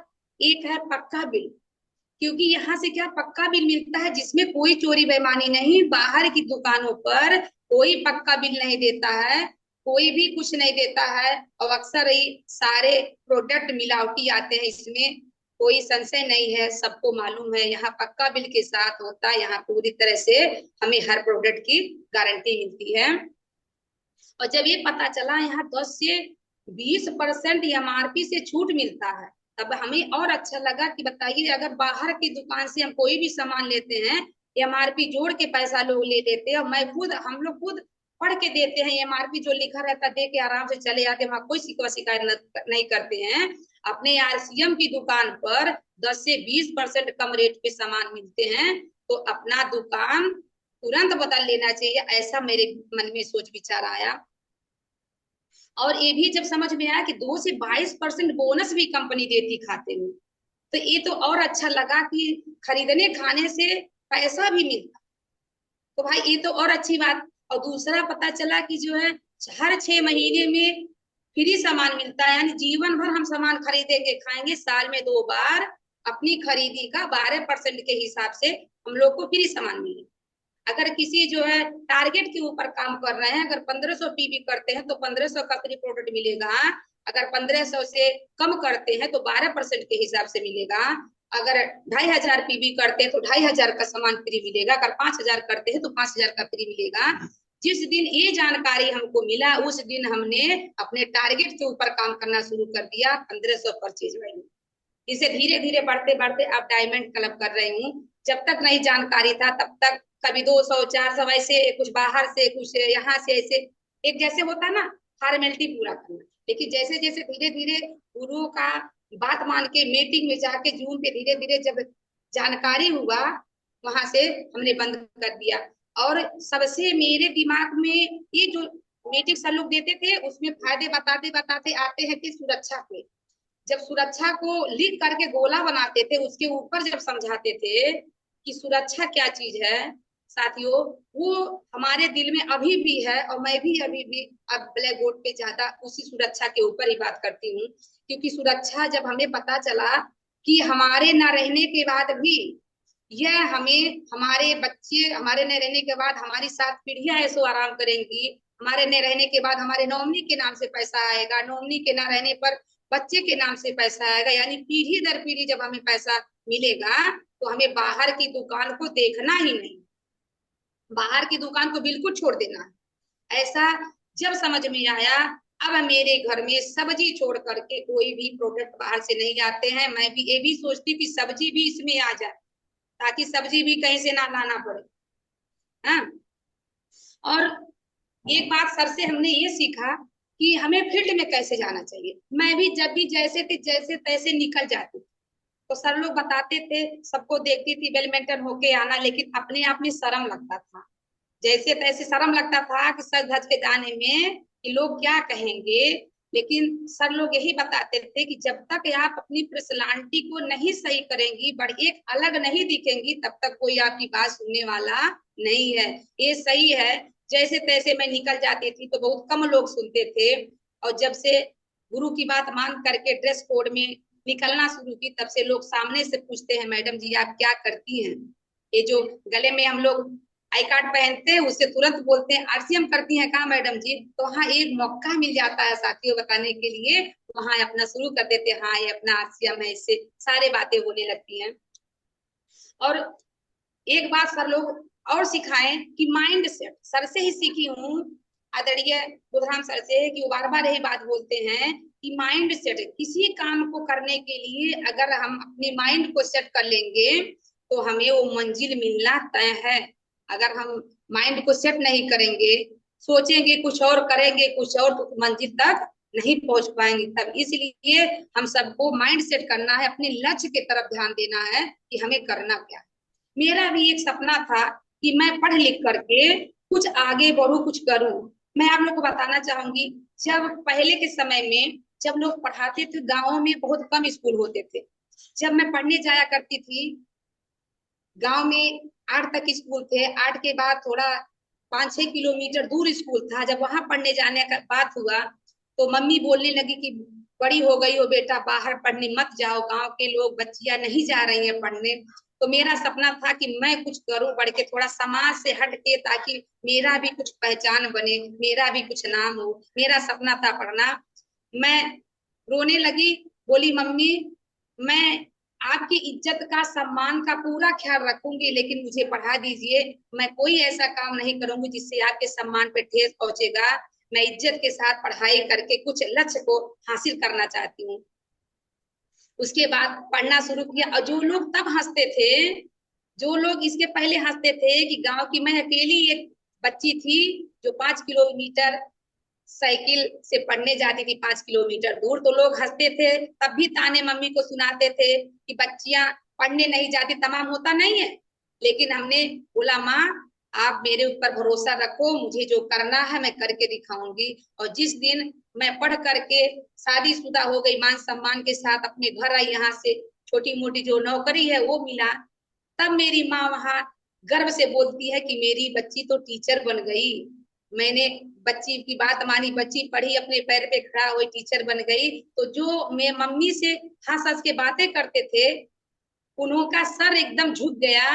एक है पक्का बिल, क्योंकि यहाँ से क्या पक्का बिल मिलता है जिसमें कोई चोरी बेईमानी नहीं। बाहर की दुकानों पर कोई पक्का बिल नहीं देता है, कोई भी कुछ नहीं देता है, और अक्सर ही सारे प्रोडक्ट मिलावटी आते हैं। इसमें कोई संशय नहीं है, सबको मालूम है। यहाँ पक्का बिल के साथ होता है, यहाँ पूरी तरह से हमें हर प्रोडक्ट की गारंटी मिलती है। और जब ये पता चला यहाँ 10 से 20% एमआरपी से छूट मिलता है, तब हमें और अच्छा लगा कि बताइए अगर बाहर की दुकान से हम कोई भी सामान लेते हैं, एमआरपी जोड़ के पैसा लोग ले लेते हैं। और हम लोग खुद पढ़ के देते हैं, एमआरपी जो लिखा रहता दे के आराम से चले जाते हैं, वहां कोई शिकायत नहीं करते हैं। अपने आरसीएम की दुकान पर 10 से 20% कम रेट पे सामान मिलते हैं, तो अपना दुकान तुरंत बदल लेना चाहिए, ऐसा मेरे मन में सोच विचार आया। और ये भी जब समझ में आया कि 2 से 22% बोनस भी कंपनी देती खाते में, तो ये तो और अच्छा लगा कि खरीदने खाने से पैसा भी मिलता। तो भाई ये तो और अच्छी बात। और दूसरा पता चला कि जो है हर 6 महीने में फ्री सामान मिलता है, यानी जीवन भर हम सामान खरीदेंगे खाएंगे, साल में 2 बार अपनी खरीदी का 12% के हिसाब से हम लोग को फ्री सामान मिले। अगर किसी जो है टारगेट के ऊपर काम कर रहे हैं, अगर 1500 पीवी करते हैं तो 1500 का फ्री प्रोडक्ट मिलेगा। अगर 1500 से कम करते हैं तो 12% के हिसाब से मिलेगा। अगर 2500 पीवी करते हैं तो 2500 का सामान फ्री मिलेगा। अगर 5000 करते हैं तो 5000 का फ्री मिलेगा। जिस दिन ये जानकारी हमको मिला उस दिन हमने अपने टारगेट के ऊपर काम करना शुरू कर दिया, 1500 परचेज वैल्यू। इसे धीरे धीरे बढ़ते बढ़ते अब डायमंड क्लब कर रही हूँ। जब तक नहीं जानकारी था तब तक कभी 200 400 ऐसे, कुछ बाहर से कुछ यहाँ से, ऐसे एक जैसे होता ना फॉर्मेलिटी पूरा करना। लेकिन जैसे जैसे धीरे धीरे गुरुओं का बात मान के मीटिंग में जाके जून पे धीरे धीरे जब जानकारी हुआ, वहां से हमने बंद कर दिया। और सबसे मेरे दिमाग में ये जो मीटिंग सर लोग देते थे उसमें फायदे बताते बताते आते हैं कि सुरक्षा के, जब सुरक्षा को लिख करके गोला बनाते थे उसके ऊपर जब समझाते थे कि सुरक्षा क्या चीज है, साथियों वो हमारे दिल में अभी भी है। और मैं भी अभी भी अब ब्लैक बोर्ड पे ज्यादा उसी सुरक्षा के ऊपर ही बात करती हूँ। क्योंकि सुरक्षा जब हमें पता चला कि हमारे न रहने के बाद भी यह हमें, हमारे बच्चे हमारे न रहने के बाद हमारी 7 पीढ़ियां ऐसो आराम करेंगी, हमारे न रहने के बाद हमारे नॉमिनी के नाम से पैसा आएगा, नॉमिनी के न रहने पर बच्चे के नाम से पैसा आएगा, यानी पीढ़ी दर पीढ़ी जब हमें पैसा मिलेगा तो हमें बाहर की दुकान को देखना ही नहीं, बाहर की दुकान को बिल्कुल छोड़ देना है। ऐसा जब समझ में आया, अब मेरे घर में सब्जी छोड़ करके कोई भी प्रोडक्ट बाहर से नहीं आते हैं। मैं भी ये भी सोचती हूँ कि सब्जी भी इसमें आ जाए ताकि सब्जी भी कहीं से ना लाना पड़े। हाँ, और एक बात सर से हमने ये सीखा कि हमें फील्ड में कैसे जाना चाहिए। मैं भी जब भी जैसे थे जैसे तैसे निकल जाती, तो सर लोग बताते थे, सबको देखती थी वेल मेंटेन होके आना, लेकिन अपने आप में शर्म लगता था, जैसे तैसे शर्म लगता था कि सज धज के जाने में कि लोग क्या कहेंगे। लेकिन सर लोग यही बताते थे कि जब तक आप अपनी पर्सनालिटी को नहीं सही करेंगी, बट एक अलग नहीं दिखेंगी, तब तक कोई आपकी बात सुनने वाला नहीं है। ये सही है, जैसे तैसे मैं निकल जाती थी तो बहुत कम लोग सुनते थे, और जब से गुरु की बात मान करके ड्रेस कोड में निकलना शुरू की, तब से लोग सामने से पूछते हैं, मैडम जी आप क्या करती हैं? ये जो गले में हम लोग आई कार्ड पहनते हैं, उससे तुरंत बोलते हैं आरसीएम करती हैं कहा मैडम जी? तो हाँ, एक मौका मिल जाता है साथियों बताने के लिए, वहां अपना शुरू कर देते हैं, हाँ ये अपना आरसीएम है, इससे सारे बातें होने लगती हैं। और एक बात सर लोग और सिखाएं कि माइंड सेट, सर से ही सीखी हूँ आदरणीय बुधराम सर से, कि वो बार बार यही बात बोलते हैं कि माइंड सेट, किसी काम को करने के लिए अगर हम अपने माइंड को सेट कर लेंगे तो हमें वो मंजिल मिलना तय है। अगर हम माइंड को सेट नहीं करेंगे, सोचेंगे कुछ और करेंगे कुछ और, तो मंजिल तक नहीं पहुंच पाएंगे। तब इसलिए हम सबको माइंड सेट करना है, अपने लक्ष्य की तरफ ध्यान देना है कि हमें करना क्या है। मेरा भी एक सपना था कि मैं पढ़ लिख करके कुछ आगे बढ़ू, कुछ करूं। मैं आप लोग को बताना चाहूंगी, जब पहले के समय में जब लोग पढ़ाते थे, गाँव में बहुत कम स्कूल होते थे। जब मैं पढ़ने जाया करती थी, गांव में 8 तक स्कूल थे, 8 के बाद थोड़ा 5-6 किलोमीटर दूर स्कूल था। जब वहां पढ़ने जाने का बात हुआ तो मम्मी बोलने लगी कि बड़ी हो गई हो बेटा, बाहर पढ़ने मत जाओ, गांव के लोग बच्चियां नहीं जा रही हैं पढ़ने। तो मेरा सपना था कि मैं कुछ करूं बढ़ के, थोड़ा समाज से हट के, ताकि मेरा भी कुछ पहचान बने, मेरा भी कुछ नाम हो। मेरा सपना था पढ़ना। मैं रोने लगी, बोली मम्मी मैं आपकी इज्जत का, सम्मान का पूरा ख्याल रखूंगी, लेकिन मुझे पढ़ा दीजिए। मैं कोई ऐसा काम नहीं करूंगी जिससे आपके सम्मान पे ठेस पहुंचेगा। मैं इज्जत के साथ पढ़ाई करके कुछ लक्ष्य को हासिल करना चाहती हूँ। उसके बाद पढ़ना शुरू किया, और जो लोग तब हंसते थे, जो लोग इसके पहले हंसते थे कि गांव की मैं अकेली एक बच्ची थी जो 5 किलोमीटर साइकिल से पढ़ने जाती थी, 5 किलोमीटर दूर, तो लोग हंसते थे। तब भी ताने मम्मी को सुनाते थे कि बच्चियां पढ़ने नहीं जाती, तमाम होता नहीं है। लेकिन हमने बोला माँ आप मेरे ऊपर भरोसा रखो, मुझे जो करना है मैं करके दिखाऊंगी। और जिस दिन मैं पढ़ करके शादीशुदा हो गई, मान सम्मान के साथ अपने घर आई, यहाँ से छोटी मोटी जो नौकरी है वो मिला, तब मेरी माँ वहां गर्व से बोलती है कि मेरी बच्ची तो टीचर बन गई। मैंने बच्ची की बात मानी, बच्ची पढ़ी, अपने पैर पे खड़ा हुई, टीचर बन गई। तो जो मैं मम्मी से हंस हंस के बातें करते थे, उन्हों का सर एकदम झुक गया।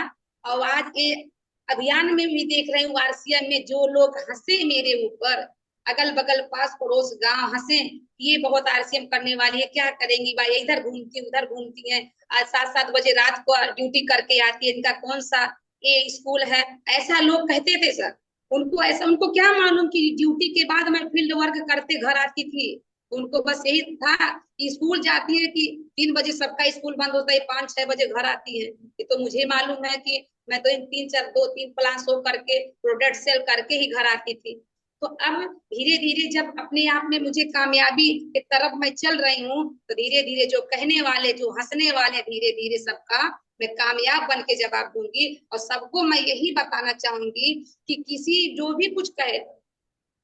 और आज ये अभियान में भी देख रही हूँ, आरसीएम में जो लोग हंसे मेरे ऊपर, अगल बगल पास पड़ोस गांव हंसे, ये बहुत आरसीएम करने वाली है, क्या करेंगी भाई, इधर घूमती उधर घूमती है, आज 7-7 बजे रात को ड्यूटी करके आती है, इनका कौन सा ये स्कूल है, ऐसा लोग कहते थे सर। उनको ऐसा, उनको क्या मालूम कि ड्यूटी के बाद मैं फील्ड वर्क करते घर आती थी। उनको बस यही था कि स्कूल जाती है कि 3 बजे सबका स्कूल बंद होता है, 5-6 बजे घर आती है। ये तो मुझे मालूम है कि मैं तो इन 3-4 2-3 प्लान शो करके प्रोडक्ट सेल करके ही घर आती थी। तो अब धीरे धीरे जब अपने आप में मुझे कामयाबी की तरफ मैं चल रही हूँ, तो धीरे धीरे जो कहने वाले जो हंसने वाले, धीरे धीरे सबका मैं कामयाब बन के जवाब दूंगी। और सबको मैं यही बताना चाहूंगी कि किसी जो भी कुछ कहे,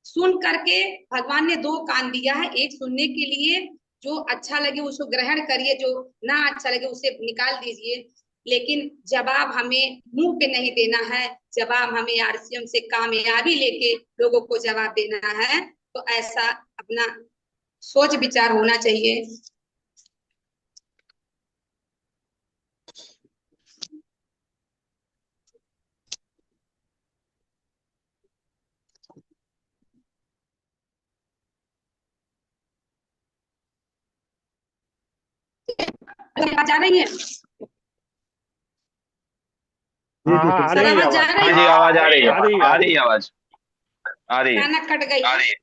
सुन करके भगवान ने 2 कान दिया है, एक सुनने के लिए, जो अच्छा लगे उसको ग्रहण करिए, जो ना अच्छा लगे उसे निकाल दीजिए। लेकिन जवाब हमें मुंह पे नहीं देना है, जवाब हमें आरसीएम से कामयाबी लेके लोगों को जवाब देना है। तो ऐसा अपना सोच विचार होना चाहिए। आवाज आ रही है? हाँ हाँ आ सर रही है आवाज जा आवाज, रही हाँ है? जी आवाज आ रही है, आ रही है आ आ रही रही है आवाज, आ रही है। अचानक कट गई। आ रही है।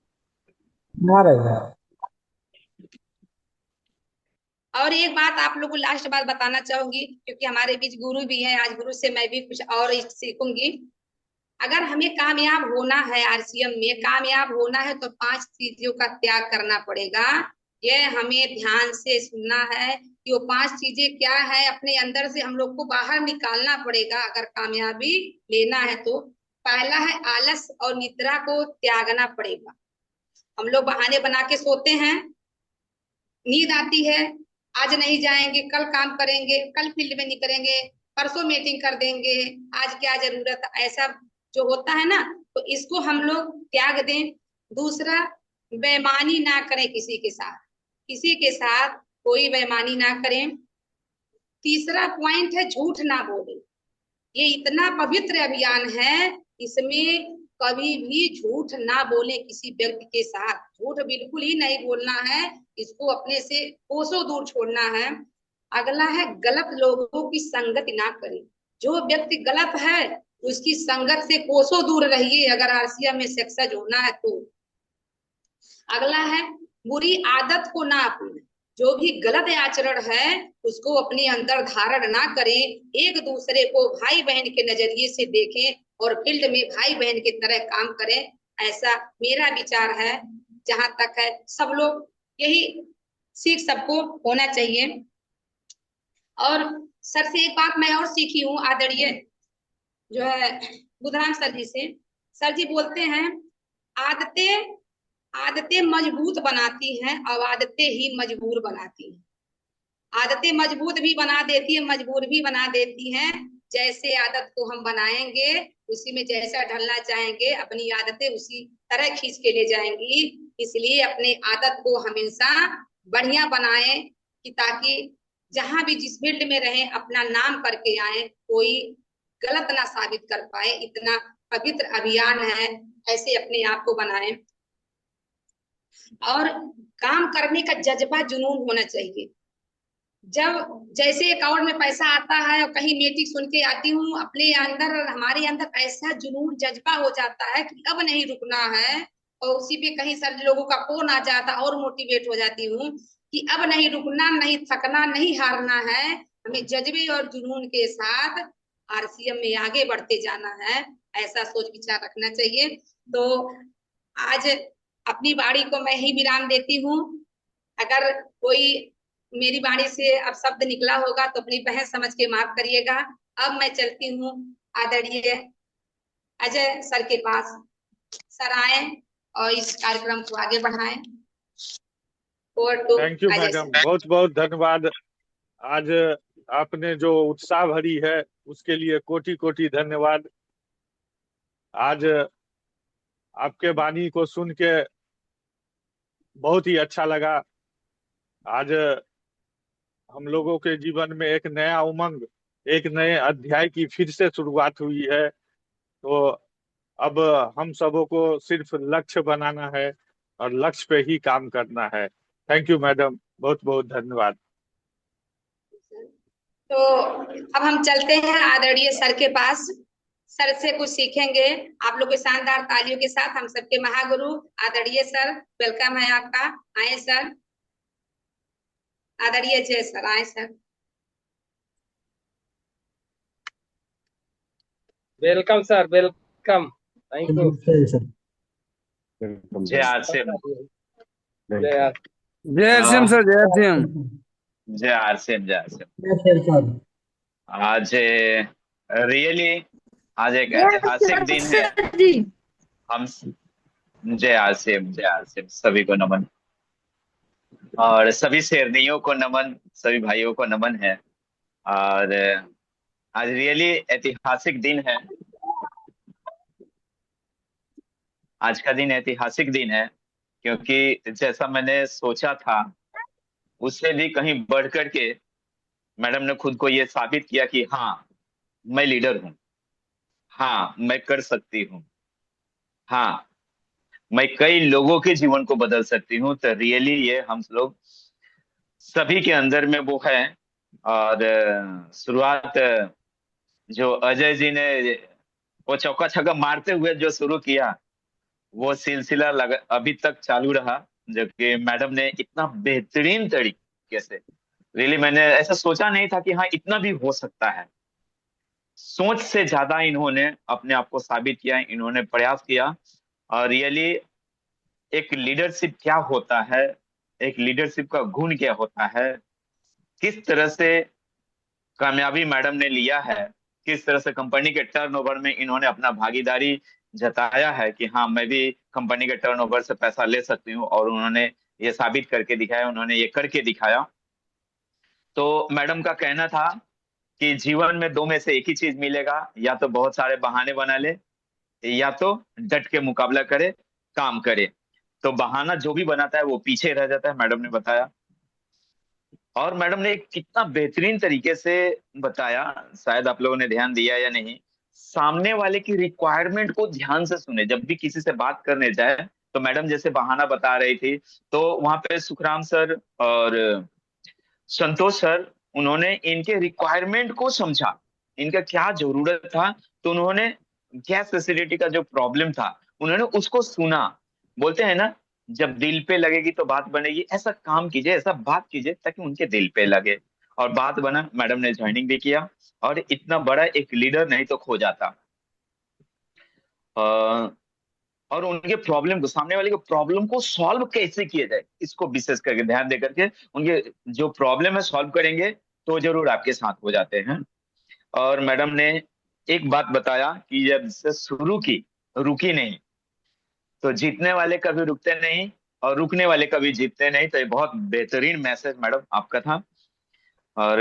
और एक बात आप लोग को लास्ट बात बताना चाहूंगी, क्योंकि हमारे बीच गुरु भी है, आज गुरु से मैं भी कुछ और सीखूंगी। अगर हमें कामयाब होना है, आरसीएम में कामयाब होना है, तो 5 चीजों का त्याग करना पड़ेगा। ये हमें ध्यान से सुनना है कि वो 5 चीजें क्या है, अपने अंदर से हम लोग को बाहर निकालना पड़ेगा अगर कामयाबी लेना है तो। पहला है आलस और निद्रा को त्यागना पड़ेगा। हम लोग बहाने बना के सोते हैं, नींद आती है, आज नहीं जाएंगे, कल काम करेंगे, कल फील्ड में नहीं करेंगे, परसों मीटिंग कर देंगे, आज क्या जरूरत है, ऐसा जो होता है ना, तो इसको हम लोग त्याग दें। दूसरा, बेईमानी ना करें किसी के साथ, किसी के साथ कोई बेईमानी ना करें। तीसरा पॉइंट है झूठ ना बोले। ये इतना पवित्र अभियान है, इसमें कभी भी झूठ ना बोले किसी व्यक्ति के साथ, झूठ बिल्कुल ही नहीं बोलना है, इसको अपने से कोसों दूर छोड़ना है। अगला है गलत लोगों की संगत ना करें। जो व्यक्ति गलत है उसकी संगत से कोसों दूर रहिए, अगर आरसीएम में सक्सेस होना है तो। अगला है बुरी आदत को ना अपनाएं। जो भी गलत आचरण है उसको अपने अंदर धारण ना करें, एक दूसरे को भाई बहन के नजरिए से देखें और फील्ड में भाई बहन की तरह काम करें, ऐसा मेरा विचार है। जहां तक है सब लोग यही सीख सबको होना चाहिए। और सर से एक बात मैं और सीखी हूँ, आदरणीय जो है बुधराम सर जी से। सर जी बोलते हैं आदतें आदतें मजबूत बनाती हैं और आदतें ही मजबूर बनाती हैं। आदतें मजबूत भी बना देती है, मजबूर भी बना देती हैं। जैसे आदत को हम बनाएंगे, उसी में जैसा ढलना चाहेंगे, अपनी आदतें उसी तरह खींच के ले जाएंगी। इसलिए अपने आदत को हमेशा बढ़िया बनाएं कि ताकि जहां भी जिस फील्ड में रहें अपना नाम करके आए, कोई गलत ना साबित कर पाए। इतना पवित्र अभियान है, ऐसे अपने आप को बनाएं। और काम करने का जज्बा जुनून होना चाहिए। जब जैसे अकाउंट में पैसा आता है और कहीं मीटिंग सुन के आती हूँ, अपने अंदर हमारे अंदर ऐसा जुनून जज्बा हो जाता है कि अब नहीं रुकना है। और उसी पे कहीं सारे लोगों का फोन आ जाता और मोटिवेट हो जाती हूँ कि अब नहीं रुकना, नहीं थकना, नहीं हारना है, हमें जज्बे और जुनून के साथ आरसीएम में आगे बढ़ते जाना है। ऐसा सोच विचार रखना चाहिए। तो आज अपनी बाड़ी को मैं ही विराम देती हूँ। अगर कोई मेरी वाणी से अब शब्द निकला होगा तो अपनी बहन समझ के माफ करिएगा। अब मैं चलती हूँ आदरणीय अजय सर के पास। सर आए और इस कार्यक्रम को आगे बढ़ाएं। Over to thank you Ajay madam, sir. बहुत बहुत धन्यवाद। आज आपने जो उत्साह भरी है उसके लिए कोटि कोटि धन्यवाद। आज आपके वाणी को सुन के बहुत ही अच्छा लगा। आज हम लोगों के जीवन में एक नया उमंग, एक नए अध्याय की फिर से शुरुआत हुई है। तो अब हम सबों को सिर्फ लक्ष्य बनाना है और लक्ष्य पे ही काम करना है। थैंक यू मैडम, बहुत बहुत धन्यवाद। तो अब हम चलते हैं आदरणीय सर के पास। सर से कुछ सीखेंगे। आप लोग के शानदार तालियों के साथ हम सबके महागुरु आदरणीय सर, वेलकम है आपका। आए सर, आदरणीय जय सर, आए sir. Welcome sir, welcome, thank you. सही सर। जय आरसीएम। जय सिम सर, जय सिम। जय आरसीएम, जय आरसीएम। सर आज रियली आज एक ऐतिहासिक दिन है। हम जय आरसीएम, जय आरसीएम, सभी को नमन और सभी शेरनियों को नमन, सभी भाइयों को नमन है। और आज रियली ऐतिहासिक दिन है। आज का दिन ऐतिहासिक दिन है क्योंकि जैसा मैंने सोचा था उससे भी कहीं बढ़ कर के मैडम ने खुद को ये साबित किया कि हाँ मैं लीडर हूँ, हाँ मैं कर सकती हूँ, हाँ मैं कई लोगों के जीवन को बदल सकती हूँ। तो रियली ये हम लोग सभी के अंदर में वो है। और शुरुआत जो अजय जी ने वो चौका छक्का मारते हुए जो शुरू किया वो सिलसिला अभी तक चालू रहा, जो कि मैडम ने इतना बेहतरीन तरीके से, रियली मैंने ऐसा सोचा नहीं था कि हाँ इतना भी हो सकता है। सोच से ज्यादा इन्होंने अपने आप को साबित किया, इन्होंने प्रयास किया। और रियली एक लीडरशिप क्या होता है, एक लीडरशिप का गुण क्या होता है, किस तरह से कामयाबी मैडम ने लिया है, किस तरह से कंपनी के टर्नओवर में इन्होंने अपना भागीदारी जताया है कि हाँ मैं भी कंपनी के टर्नओवर से पैसा ले सकती हूँ, और उन्होंने ये साबित करके दिखाया, उन्होंने ये करके दिखाया। तो मैडम का कहना था कि जीवन में दो में से एक ही चीज मिलेगा, या तो बहुत सारे बहाने बना ले, या तो डट के मुकाबला करे, काम करे। तो बहाना जो भी बनाता है वो पीछे रह जाता है, मैडम ने बताया। और मैडम ने कितना बेहतरीन तरीके से बताया, शायद आप लोगों ने ध्यान दिया या नहीं। सामने वाले की रिक्वायरमेंट को ध्यान से सुने, जब भी किसी से बात करने जाए। तो मैडम जैसे बहाना बता रही थी, तो वहां पे सुखराम सर और संतोष सर, उन्होंने इनके रिक्वायरमेंट को समझा, इनका क्या जरूरत था। तो उन्होंने गैस फैसिलिटी का जो प्रॉब्लम था, उन्होंने उसको सुना। बोलते हैं ना, जब दिल पे लगेगी तो बात बनेगी। ऐसा काम कीजिए, ऐसा बात कीजिए ताकि उनके दिल पे लगे। और बात बना, मैडम ने ज्वाइनिंग भी किया, और इतना बड़ा एक लीडर नहीं तो खो जाता। और उनके प्रॉब्लम को, सामने वाले के प्रॉब्लम को सॉल्व कैसे किया जाए, इसको विशेष करके ध्यान दे करके उनके जो प्रॉब्लम है सॉल्व करेंगे, तो जरूर आपके साथ हो जाते हैं। और मैडम ने एक बात बताया कि जब से शुरू की, रुकी नहीं। तो जीतने वाले कभी रुकते नहीं, और रुकने वाले कभी जीतते नहीं। तो ये बहुत बेहतरीन मैसेज मैडम आपका था। और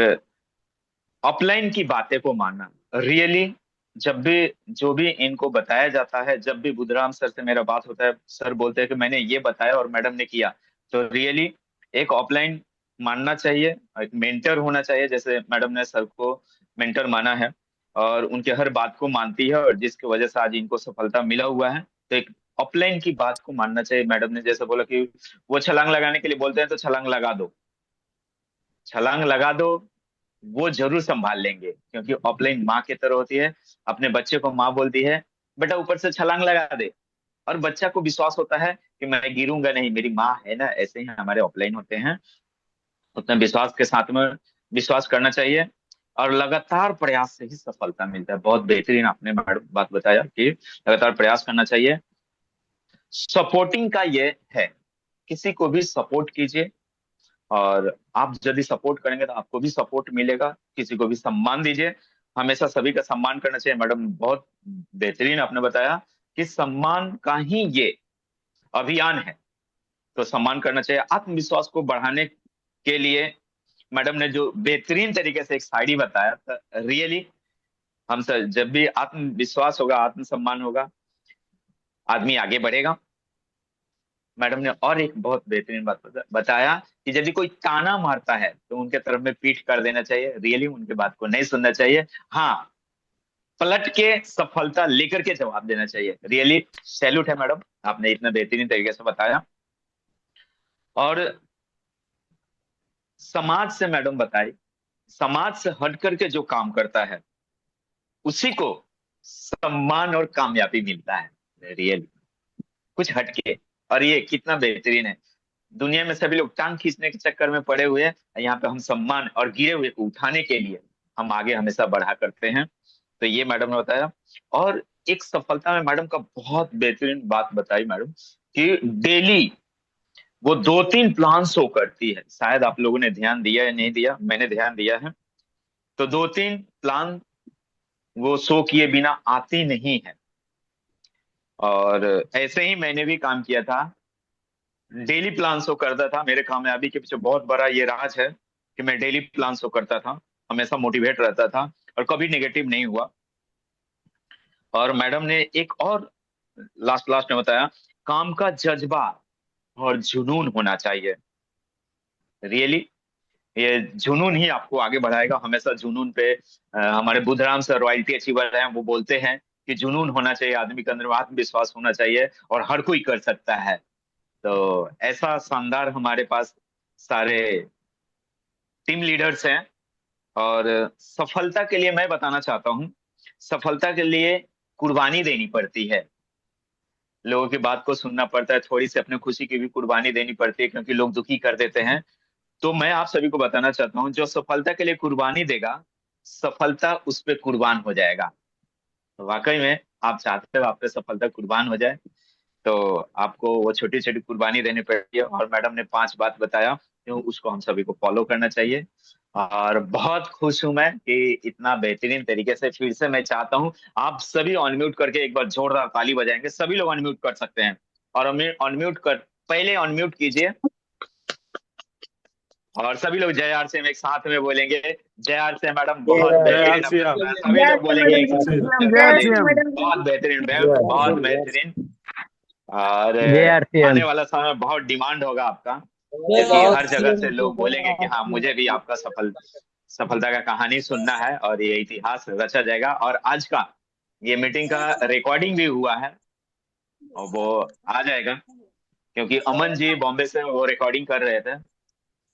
अपलाइन की बातें को मानना, रियली जब भी जो भी इनको बताया जाता है, जब भी बुधराम सर से मेरा बात होता है, सर बोलते हैं कि मैंने ये बताया और मैडम ने किया। तो रियली एक ऑफलाइन मानना चाहिए, एक मेंटर होना चाहिए, जैसे मैडम ने सर को मेंटर माना है और उनके हर बात को मानती है, और जिसकी वजह से आज इनको सफलता मिला हुआ है। तो एक ऑफलाइन की बात को मानना चाहिए। मैडम ने जैसे बोला कि वो छलांग लगाने के लिए बोलते हैं, तो छलांग लगा दो, छलांग लगा दो, वो जरूर संभाल लेंगे, क्योंकि ऑफलाइन माँ की तरह होती है। अपने बच्चे को माँ बोलती है, बेटा ऊपर से छलांग लगा दे, और बच्चा को विश्वास होता है कि मैं गिरूंगा नहीं, मेरी माँ है ना। ऐसे ही हमारे ऑफलाइन होते हैं। उतना विश्वास के साथ में विश्वास करना चाहिए, और लगातार प्रयास से ही सफलता मिलता है। बहुत बेहतरीन आपने बात बताया कि लगातार प्रयास करना चाहिए। सपोर्टिंग का ये है, किसी को भी सपोर्ट कीजिए, और आप यदि सपोर्ट करेंगे तो आपको भी सपोर्ट मिलेगा। किसी को भी सम्मान दीजिए, हमेशा सभी का सम्मान करना चाहिए। मैडम बहुत बेहतरीन आपने बताया कि सम्मान का ही ये अभियान है, तो सम्मान करना चाहिए। आत्मविश्वास को बढ़ाने के लिए मैडम ने जो बेहतरीन तरीके से एक शायरी बताया, रियली हम सब जब भी आत्मविश्वास होगा, आत्मसम्मान होगा, आदमी आगे बढ़ेगा। मैडम ने और एक बहुत बेहतरीन बात बताया कि यदि कोई ताना मारता है तो उनके तरफ में पीठ कर देना चाहिए, रियली उनके बात को नहीं सुनना चाहिए। हाँ, पलट के सफलता लेकर के जवाब देना चाहिए। रियली सैल्यूट है मैडम, आपने इतना बेहतरीन तरीके से बताया। और समाज से मैडम बताई, समाज से हट करके जो काम करता है उसी को सम्मान और कामयाबी मिलता है, रियली कुछ हटके। और ये कितना बेहतरीन है। दुनिया में सभी लोग टांग खींचने के चक्कर में पड़े हुए हैं, यहाँ पे हम सम्मान और गिरे हुए को उठाने के लिए हम आगे हमेशा बढ़ा करते हैं। तो ये मैडम ने बताया। और एक सफलता में मैडम का बहुत बेहतरीन बात बताई मैडम, कि डेली वो 2-3 प्लान शो करती है। शायद आप लोगों ने ध्यान दिया या नहीं दिया, मैंने ध्यान दिया है। तो 2-3 प्लान वो शो किए बिना आती नहीं है। और ऐसे ही मैंने भी काम किया था, डेली प्लान शो करता था। मेरे कामयाबी के पीछे बहुत बड़ा ये राज है कि मैं डेली प्लान शो करता था, हमेशा मोटिवेट रहता था, और कभी नेगेटिव नहीं हुआ। और मैडम ने एक और लास्ट लास्ट में बताया, काम का जज्बा और जुनून होना चाहिए। रियली ये जुनून ही आपको आगे बढ़ाएगा। हमेशा जुनून पे हमारे बुधराम सर रॉयल्टी अचीवर हैं, वो बोलते हैं कि जुनून होना चाहिए, आदमी के अंदर में आत्मविश्वास होना चाहिए, और हर कोई कर सकता है। तो ऐसा शानदार हमारे पास सारे टीम लीडर्स हैं। और सफलता के लिए मैं बताना चाहता हूँ, सफलता के लिए कुर्बानी देनी पड़ती है, लोगों की बात को सुनना पड़ता है, थोड़ी सी अपने खुशी की भी कुर्बानी देनी पड़ती है, क्योंकि लोग दुखी कर देते हैं। तो मैं आप सभी को बताना चाहता हूँ, जो सफलता के लिए कुर्बानी देगा, सफलता उस पर कुर्बान हो जाएगा। तो वाकई में आप चाहते हो आप पे सफलता कुर्बान हो जाए, तो आपको वो छोटी छोटी कुर्बानी देनी पड़ती है। और मैडम ने 5 बात बताया, तो उसको हम सभी को फॉलो करना चाहिए। और बहुत खुश हूं मैं कि इतना बेहतरीन तरीके से फिर से मैं चाहता हूं आप सभी अनम्यूट करके एक बार जोरदार ताली बजाएंगे। सभी लोग अनम्यूट कर सकते हैं और अनम्यूट कर पहले अनम्यूट कीजिए और सभी लोग जय आर से हम एक साथ में बोलेंगे। जय आर से मैडम बहुत जय बेहतरीन आरसी अपना एम। गाना सभी लोग बोलेंगे एक साथ में CM, जय जय श्री राम। CM, बहुत बेहतरीन बहुत बेहतरीन। और जय आरसीएम। आने वाला समय में बहुत डिमांड होगा आपका जय क्योंकि हर जगह आरसीएम। से लोग बोलेंगे कि हाँ मुझे भी आपका सफलता का कहानी सुनना है और ये इतिहास रचा जाएगा। और आज का ये मीटिंग का रिकॉर्डिंग भी हुआ है और वो आ जाएगा क्योंकि अमन जी बॉम्बे से वो रिकॉर्डिंग कर रहे थे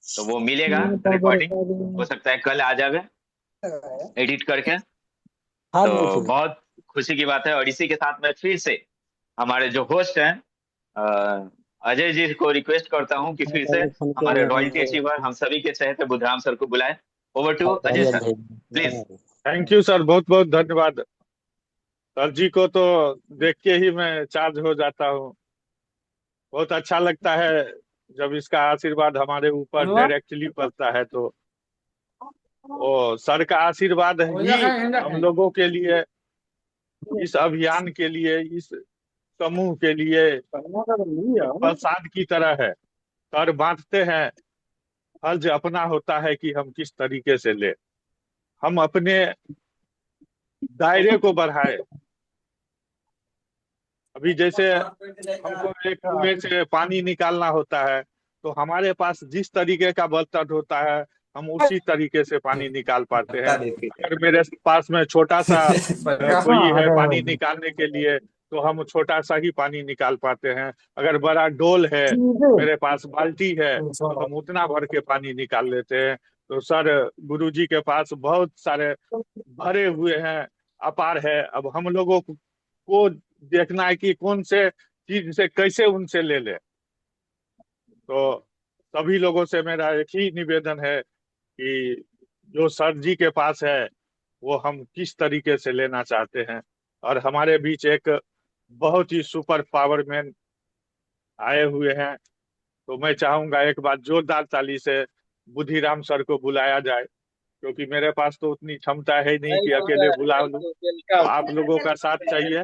तो वो मिलेगा रिकॉर्डिंग। हो सकता है कल आ जावे एडिट करके। हाँ जी तो ठीक। बहुत खुशी की बात है। और इसी के साथ में फिर से हमारे जो होस्ट हैं अ, अजय जी को रिक्वेस्ट करता हूँ कि फिर से हमारे रॉयल्टी अचीवर हम सभी के चहेते बुधराम सर को बुलाए। Over to Ajay sir please. Thank you sir, बहुत बहुत धन्यवाद। सर जी को तो देख के ही मैं चार्ज हो जाता हूँ। बहुत अच्छा लगता है जब इसका आशीर्वाद हमारे ऊपर डायरेक्टली पड़ता है। तो ओ सर का आशीर्वाद ही हम लोगों के लिए, इस अभियान के लिए, इस समूह के लिए प्रसाद की तरह है। सर बांटते हैं, फर्ज अपना होता है कि हम किस तरीके से ले, हम अपने दायरे को बढ़ाए। अभी जैसे हमको एक कुएं से पानी निकालना होता है तो हमारे पास जिस तरीके का बर्तन होता है हम उसी तरीके से पानी निकाल पाते हैं। अगर मेरे पास में छोटा सा कोई है पानी निकालने के लिए तो हम छोटा सा ही पानी निकाल पाते हैं। अगर बड़ा डोल है, मेरे पास बाल्टी है, तो हम उतना भर के पानी निकाल लेते हैं। तो सर गुरुजी के पास बहुत सारे भरे हुए हैं, अपार है। अब हम लोगों को देखना है कि कौन से चीज से कैसे उनसे ले ले। तो सभी लोगों से मेरा एक ही निवेदन है कि जो सर जी के पास है वो हम किस तरीके से लेना चाहते हैं। और हमारे बीच एक बहुत ही सुपर पावर मैन आए हुए हैं। तो मैं चाहूंगा एक बार जोरदार ताली से बुधिराम सर को बुलाया जाए, क्योंकि मेरे पास तो उतनी क्षमता है नहीं कि थैंक यू अकेले सर, बुला थैंक लूं। यू, तो वेलकम। आप लोगों का साथ चाहिए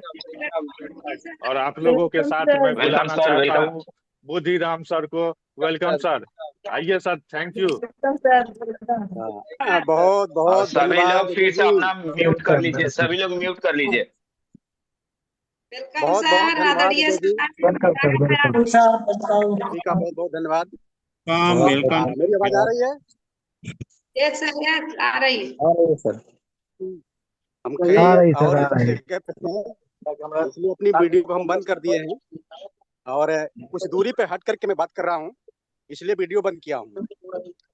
और आप लोगों के साथ मैं वेलकम बुलाना सर चाहता वेलकम। हूँ बुधिराम सर को। वेलकम सर, सर, आइए सर, थैंक यू। बहुत और बहुत सभी धन्यवाद लोग अजय फिर से जी। अपना म्यूट कर लीजिए। सभी लोग म्यूट कर लीजिए। वेलकम बहुत बहुत सर, धन्यवाद आदरणीय अजय जी। सर। सभी का बहुत बहुत धन्यवाद। वेलकम। मेरी आवाज आ रही है? यस सर, यस आ रही है। हम कहीं और जगह पे हैं इसलिए अपनी वीडियो को हम बंद कर दिए हैं और कुछ दूरी पे हट करके मैं बात कर रहा हूँ, इसलिए वीडियो बंद किया हूँ।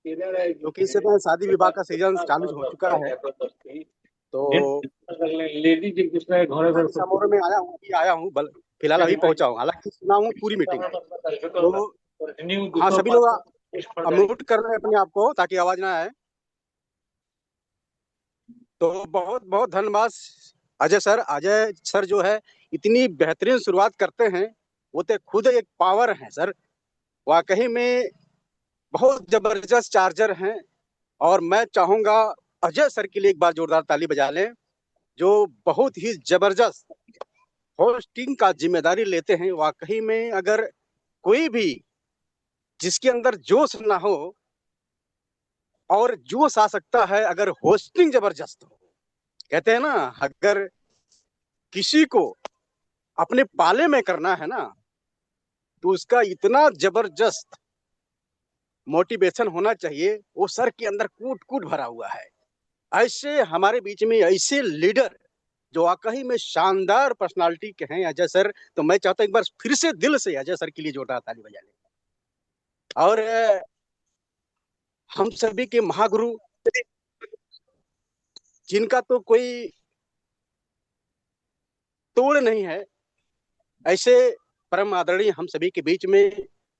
क्योंकि इस समय शादी विवाह का सीजन चालू हो चुका है तो शादी समारोह में आया हूँ फिलहाल अभी पहुंचा हूँ। हालांकि सुना हूँ पूरी मीटिंग। तो हाँ, सभी लोग म्यूट कर लें अपने आप को ताकि आवाज ना आए। तो बहुत बहुत धन्यवाद अजय सर जो है इतनी बेहतरीन शुरुआत करते हैं। वो तो खुद एक पावर है सर, वाकई में बहुत जबरदस्त चार्जर हैं। और मैं चाहूंगा अजय सर के लिए एक बार जोरदार ताली बजा लें, जो बहुत ही जबरदस्त होस्टिंग का जिम्मेदारी लेते हैं। वाकई में अगर कोई भी जिसके अंदर जोश ना हो और जोश आ सकता है अगर होस्टिंग जबरदस्त हो। कहते हैं ना, अगर किसी को अपने पाले में करना है ना तो उसका इतना जबरदस्त मोटिवेशन होना चाहिए। वो सर के अंदर कूट कूट भरा हुआ है। ऐसे हमारे बीच में ऐसे लीडर जो वाकई में शानदार पर्सनालिटी के हैं अजय सर। तो मैं चाहता हूं एक बार फिर से दिल से अजय सर के लिए जोरदार ताली बजा लें। और हम सभी के महागुरु जिनका तो कोई तोड़ नहीं है, ऐसे परम आदरणीय हम सभी के बीच में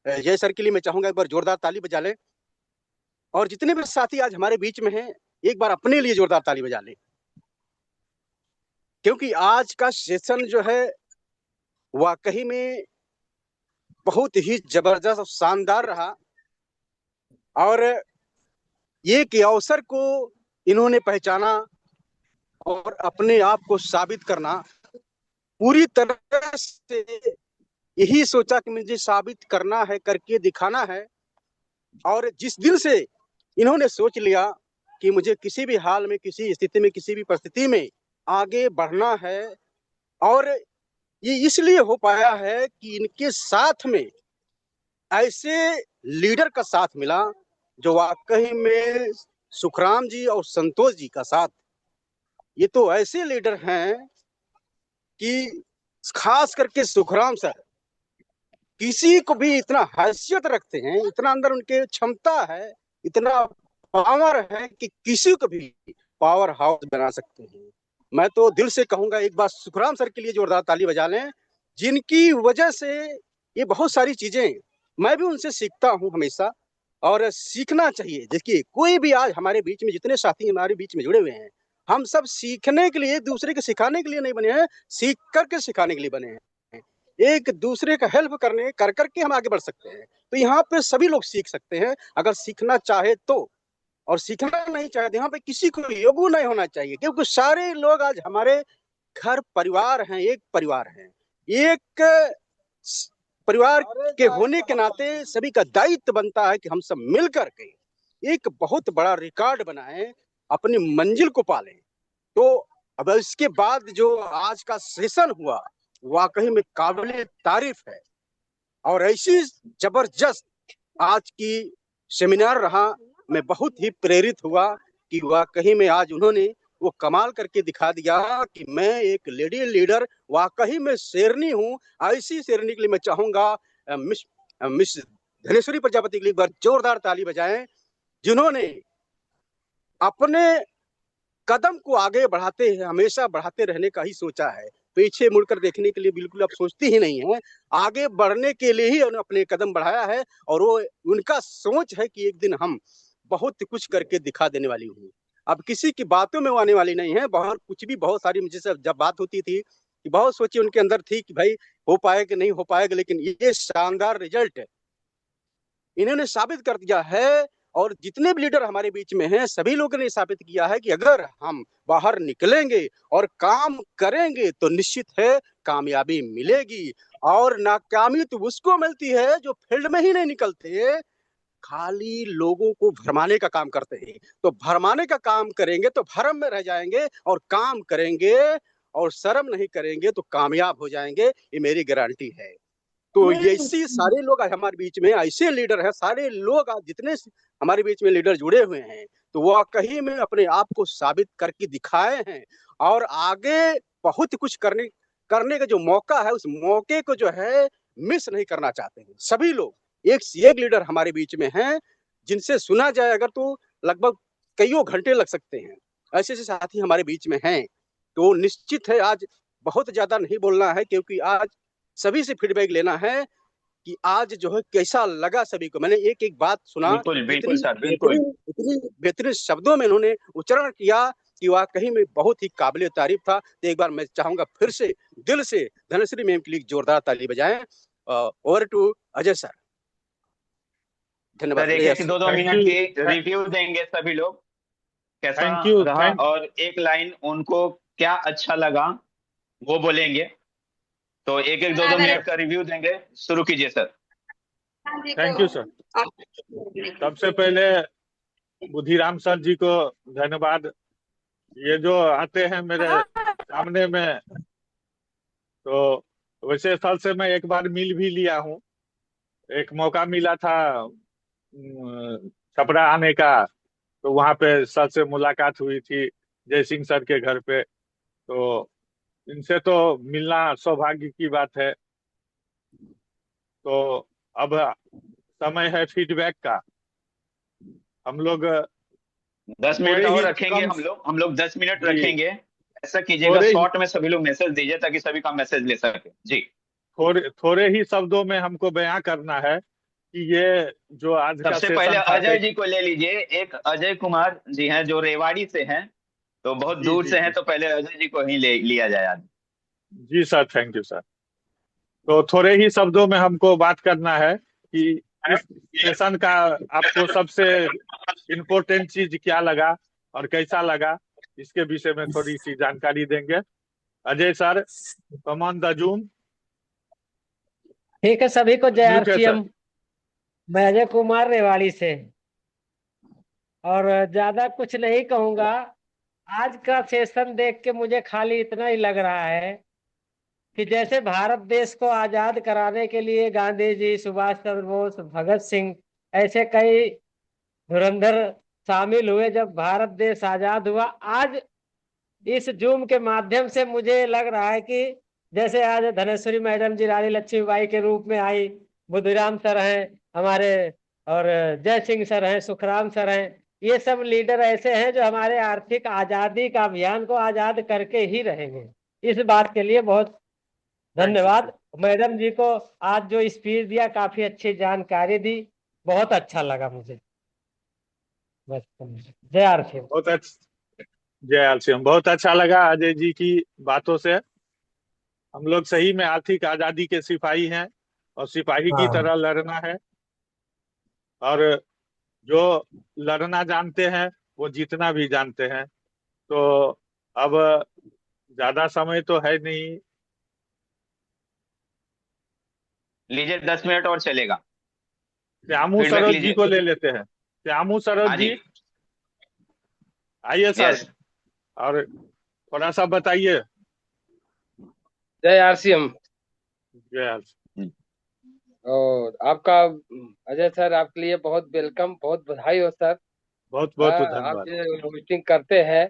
अजय सर के लिए मैं चाहूंगा एक बार जोरदार ताली बजा लें। और जितने भी साथी आज हमारे बीच में हैं एक बार अपने लिए जोरदार ताली बजा लें, क्योंकि आज का सेशन जो है वाकई में बहुत ही जबरदस्त और शानदार रहा। और एक अवसर को इन्होंने पहचाना और अपने आप को साबित करना पूरी तरह से यही सोचा कि मुझे साबित करना है, करके दिखाना है। और जिस दिन से इन्होंने सोच लिया कि मुझे किसी भी हाल में, किसी स्थिति में, किसी भी परिस्थिति में आगे बढ़ना है, और ये इसलिए हो पाया है कि इनके साथ में ऐसे लीडर का साथ मिला जो वाकई में सुखराम जी और संतोष जी का साथ। ये तो ऐसे लीडर हैं कि खास करके सुखराम सर किसी को भी इतना हैसियत रखते हैं, इतना अंदर उनके क्षमता है, इतना पावर है कि किसी को भी पावर हाउस बना सकते हैं। मैं तो दिल से कहूंगा एक बार सुखराम सर के लिए जोरदार ताली बजा लें, जिनकी वजह से ये बहुत सारी चीजें मैं भी उनसे सीखता हूं हमेशा, और सीखना चाहिए। देखिए, कोई भी आज हमारे बीच में, जितने साथी हमारे बीच में जुड़े हुए हैं, हम सब सीखने के लिए, दूसरे के सिखाने के लिए नहीं बने हैं, सीख करके सिखाने के लिए बने हैं। एक दूसरे का हेल्प करने कर करके हम आगे बढ़ सकते हैं। तो यहाँ पे सभी लोग सीख सकते हैं अगर सीखना चाहे तो, और सीखना नहीं चाहे तो यहाँ पे किसी को योगु नहीं होना चाहिए, क्योंकि सारे लोग आज हमारे घर परिवार हैं, एक परिवार है। एक परिवार के होने के नाते सभी का दायित्व बनता है कि हम सब मिल करके एक बहुत बड़ा रिकॉर्ड बनाएं, अपनी मंजिल को पालें। तो अब इसके बाद जो आज का सेशन हुआ वाकई में काबिल तारीफ है, और ऐसी जबरदस्त आज की सेमिनार रहा। मैं बहुत ही प्रेरित हुआ कि वाकई में आज उन्होंने वो कमाल करके दिखा दिया कि मैं एक लेडी लीडर वाकई में शेरनी हूँ। ऐसी शेरनी के लिए मैं चाहूंगा मिस धनेश्वरी प्रजापति के लिए एक बार जोरदार ताली बजाएं, जिन्होंने अपने कदम को आगे बढ़ाते हैं, हमेशा बढ़ाते रहने का ही सोचा है। पीछे मुड़कर देखने के लिए बिल्कुल अब सोचती ही नहीं है, आगे बढ़ने के लिए ही उन्होंने अपने कदम बढ़ाया है। और वो उनका सोच है कि एक दिन हम बहुत कुछ करके दिखा देने वाली हूँ। अब किसी की बातों में वो आने वाली नहीं है। बहुत कुछ भी, बहुत सारी मुझे से जब बात होती थी कि बहुत सोची उनके अंदर थी कि भाई हो पाएगा कि नहीं हो पाएगा, लेकिन ये शानदार रिजल्ट इन्होंने साबित कर दिया है। और जितने भी लीडर हमारे बीच में हैं, सभी लोगों ने साबित किया है कि अगर हम बाहर निकलेंगे और काम करेंगे तो निश्चित है कामयाबी मिलेगी। और नाकामी तो उसको मिलती है जो फील्ड में ही नहीं निकलते, खाली लोगों को भरमाने का काम करते हैं। तो भरमाने का काम करेंगे तो भरम में रह जाएंगे, और काम करेंगे और शर्म नहीं करेंगे तो कामयाब हो जाएंगे, ये मेरी गारंटी है। तो ऐसे सारे लोग आज हमारे बीच में, ऐसे लीडर हैं, सारे लोग आज जितने हमारे बीच में लीडर जुड़े हुए हैं, तो वो कहीं में अपने आप को साबित करके दिखाए हैं। और आगे बहुत कुछ करने का जो मौका है, उस मौके को जो है मिस नहीं करना चाहते हैं। सभी लोग एक से एक लीडर हमारे बीच में हैं, जिनसे सुना जाए अगर तो लगभग कईयों घंटे लग सकते हैं। ऐसे ऐसे साथी हमारे बीच में हैं। तो निश्चित है आज बहुत ज्यादा नहीं बोलना है, क्योंकि आज सभी से फीडबैक लेना है कि आज जो है कैसा लगा सभी को। मैंने एक एक बात सुना, बिल्कुल बिल्कुल सर, बिल्कुल इतनी बेहतरीन शब्दों में उन्होंने उच्चारण किया कि वाकई में बहुत ही काबिल तारीफ था। तो एक बार मैं चाहूंगा फिर से दिल से धनश्री मैम के लिए जोरदार ताली बजाएं। Over to Ajay sir. धन्यवाद। सर, एक दो Thank मिनट you. की रिव्यू देंगे सभी लोग, कैसा Thank you, रहा, thank- और एक लाइन उनको क्या अच्छा लगा वो बोलेंगे। तो एक एक दो मिनट का रिव्यू देंगे। शुरू कीजिए सर। Thank you sir. सबसे पहले बुधिराम सर जी को धन्यवाद। ये जो आते हैं मेरे सामने में, तो वैसे सर से मैं एक बार मिल भी लिया हूँ। एक मौका मिला था छपरा आने का, तो वहाँ पे सर से मुलाकात हुई थी जय सिंह सर के घर पे। तो इनसे तो मिलना सौभाग्य की बात है। तो अब समय है फीडबैक का। हम लोग 10 मिनट थोड़े और ही रखेंगे, कम- हम लोग 10 मिनट जी। रखेंगे। ऐसा कीजिएगा, थोड़े ही- शॉर्ट में सभी लोग मैसेज दीजिए ताकि सभी का मैसेज ले सके। जी, थोड़े ही शब्दों में हमको बयां करना है कि ये जो आज का सबसे पहले सेशन था, अजय जी को ले लीजिए। एक अजय कुमार जी हैं जो रेवाड़ी से हैं, तो बहुत जी, दूर जी, से हैं, जी। तो पहले अजय जी को ही लिया जाए आज। जी सर, थैंक यू सर। तो थोड़े ही शब्दों में हमको बात करना है कि इस सेशन का आपको सबसे इम्पोर्टेंट चीज क्या लगा और कैसा लगा, इसके विषय में थोड़ी सी जानकारी देंगे। Ajay sir, come on the zoom. ठीक है, सभी को जय म्यूट है सर। आरसीएम। मैं अजय कुमार रेवाड़ी से, और ज्यादा कुछ नहीं कहूंगा। आज का सेशन देख के मुझे खाली इतना ही लग रहा है कि जैसे भारत देश को आजाद कराने के लिए गांधी जी, सुभाष चंद्र बोस, भगत सिंह ऐसे कई धुरंधर शामिल हुए जब भारत देश आजाद हुआ। आज इस जूम के माध्यम से मुझे लग रहा है कि जैसे आज धनेश्वरी मैडम जी रानी लक्ष्मीबाई के रूप में आई, बुद्धराम सर हैं हमारे, और जय सिंह सर हैं, सुखराम सर हैं, ये सब लीडर ऐसे हैं जो हमारे आर्थिक आजादी का अभियान को आजाद करके ही रहेंगे। इस बात के लिए बहुत धन्यवाद मैडम जी को। आज जो स्पीच दिया, काफी अच्छी जानकारी दी, बहुत अच्छा लगा मुझे। बस, जय आरसीएम। बहुत अच्छा, जय आरसीएम। बहुत अच्छा लगा अजय जी की बातों से। हम लोग सही में आर्थिक आजादी के सिपाही हैं और सिपाही की तरह लड़ना है, और जो लड़ना जानते हैं वो जीतना भी जानते हैं। तो अब ज्यादा समय तो है नहीं, लीजिए 10 मिनट और चलेगा। श्यामू फीडबैक सरोज जी लीजिए। को ले लेते हैं। श्यामू सरोज हाँ जी, जी। आइए सर, यस। और थोड़ा सा बताइए। जय आरसीएम। जय आरसीएम। और आपका अजय सर, आपके लिए बहुत वेलकम, बहुत बधाई हो सर। बहुत बहुत आप धन्यवाद। जो मीटिंग करते हैं,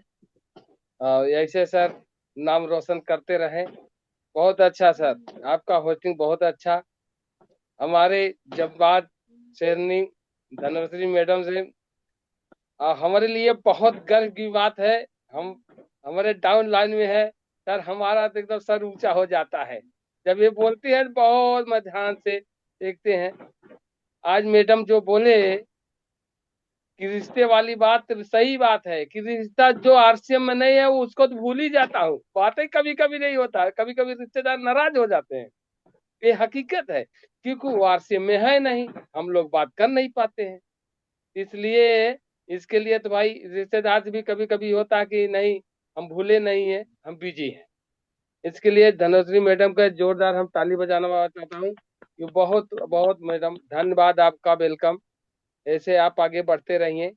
ऐसे सर नाम रोशन करते रहें। बहुत अच्छा सर, आपका होस्टिंग बहुत अच्छा। हमारे जब बात शेरनी धनश्री मैडम से, हमारे लिए बहुत गर्व की बात है। हम हमारे डाउन लाइन में है सर, हमारा तो एकदम सर ऊंचा हो जाता है जब ये बोलती है। बहुत मैं ध्यान से देखते हैं। आज मैडम जो बोले कि रिश्ते वाली बात, तो सही बात है कि रिश्ता जो आरसीएम में नहीं है वो उसको तो भूल ही जाता हूँ। बातें कभी कभी नहीं होता है, कभी कभी रिश्तेदार नाराज हो जाते हैं, ये हकीकत है, क्योंकि वो आरसीएम में है नहीं, हम लोग बात कर नहीं पाते हैं। इसलिए इसके लिए तो भाई रिश्तेदार से भी कभी कभी होता है कि नहीं, हम भूले नहीं है, हम बिजी हैं। इसके लिए धनश्री मैडम का जोरदार हम ताली बजाना चाहता हूँ। बहुत बहुत मैडम धन्यवाद, आपका वेलकम। ऐसे आप आगे बढ़ते रहिए,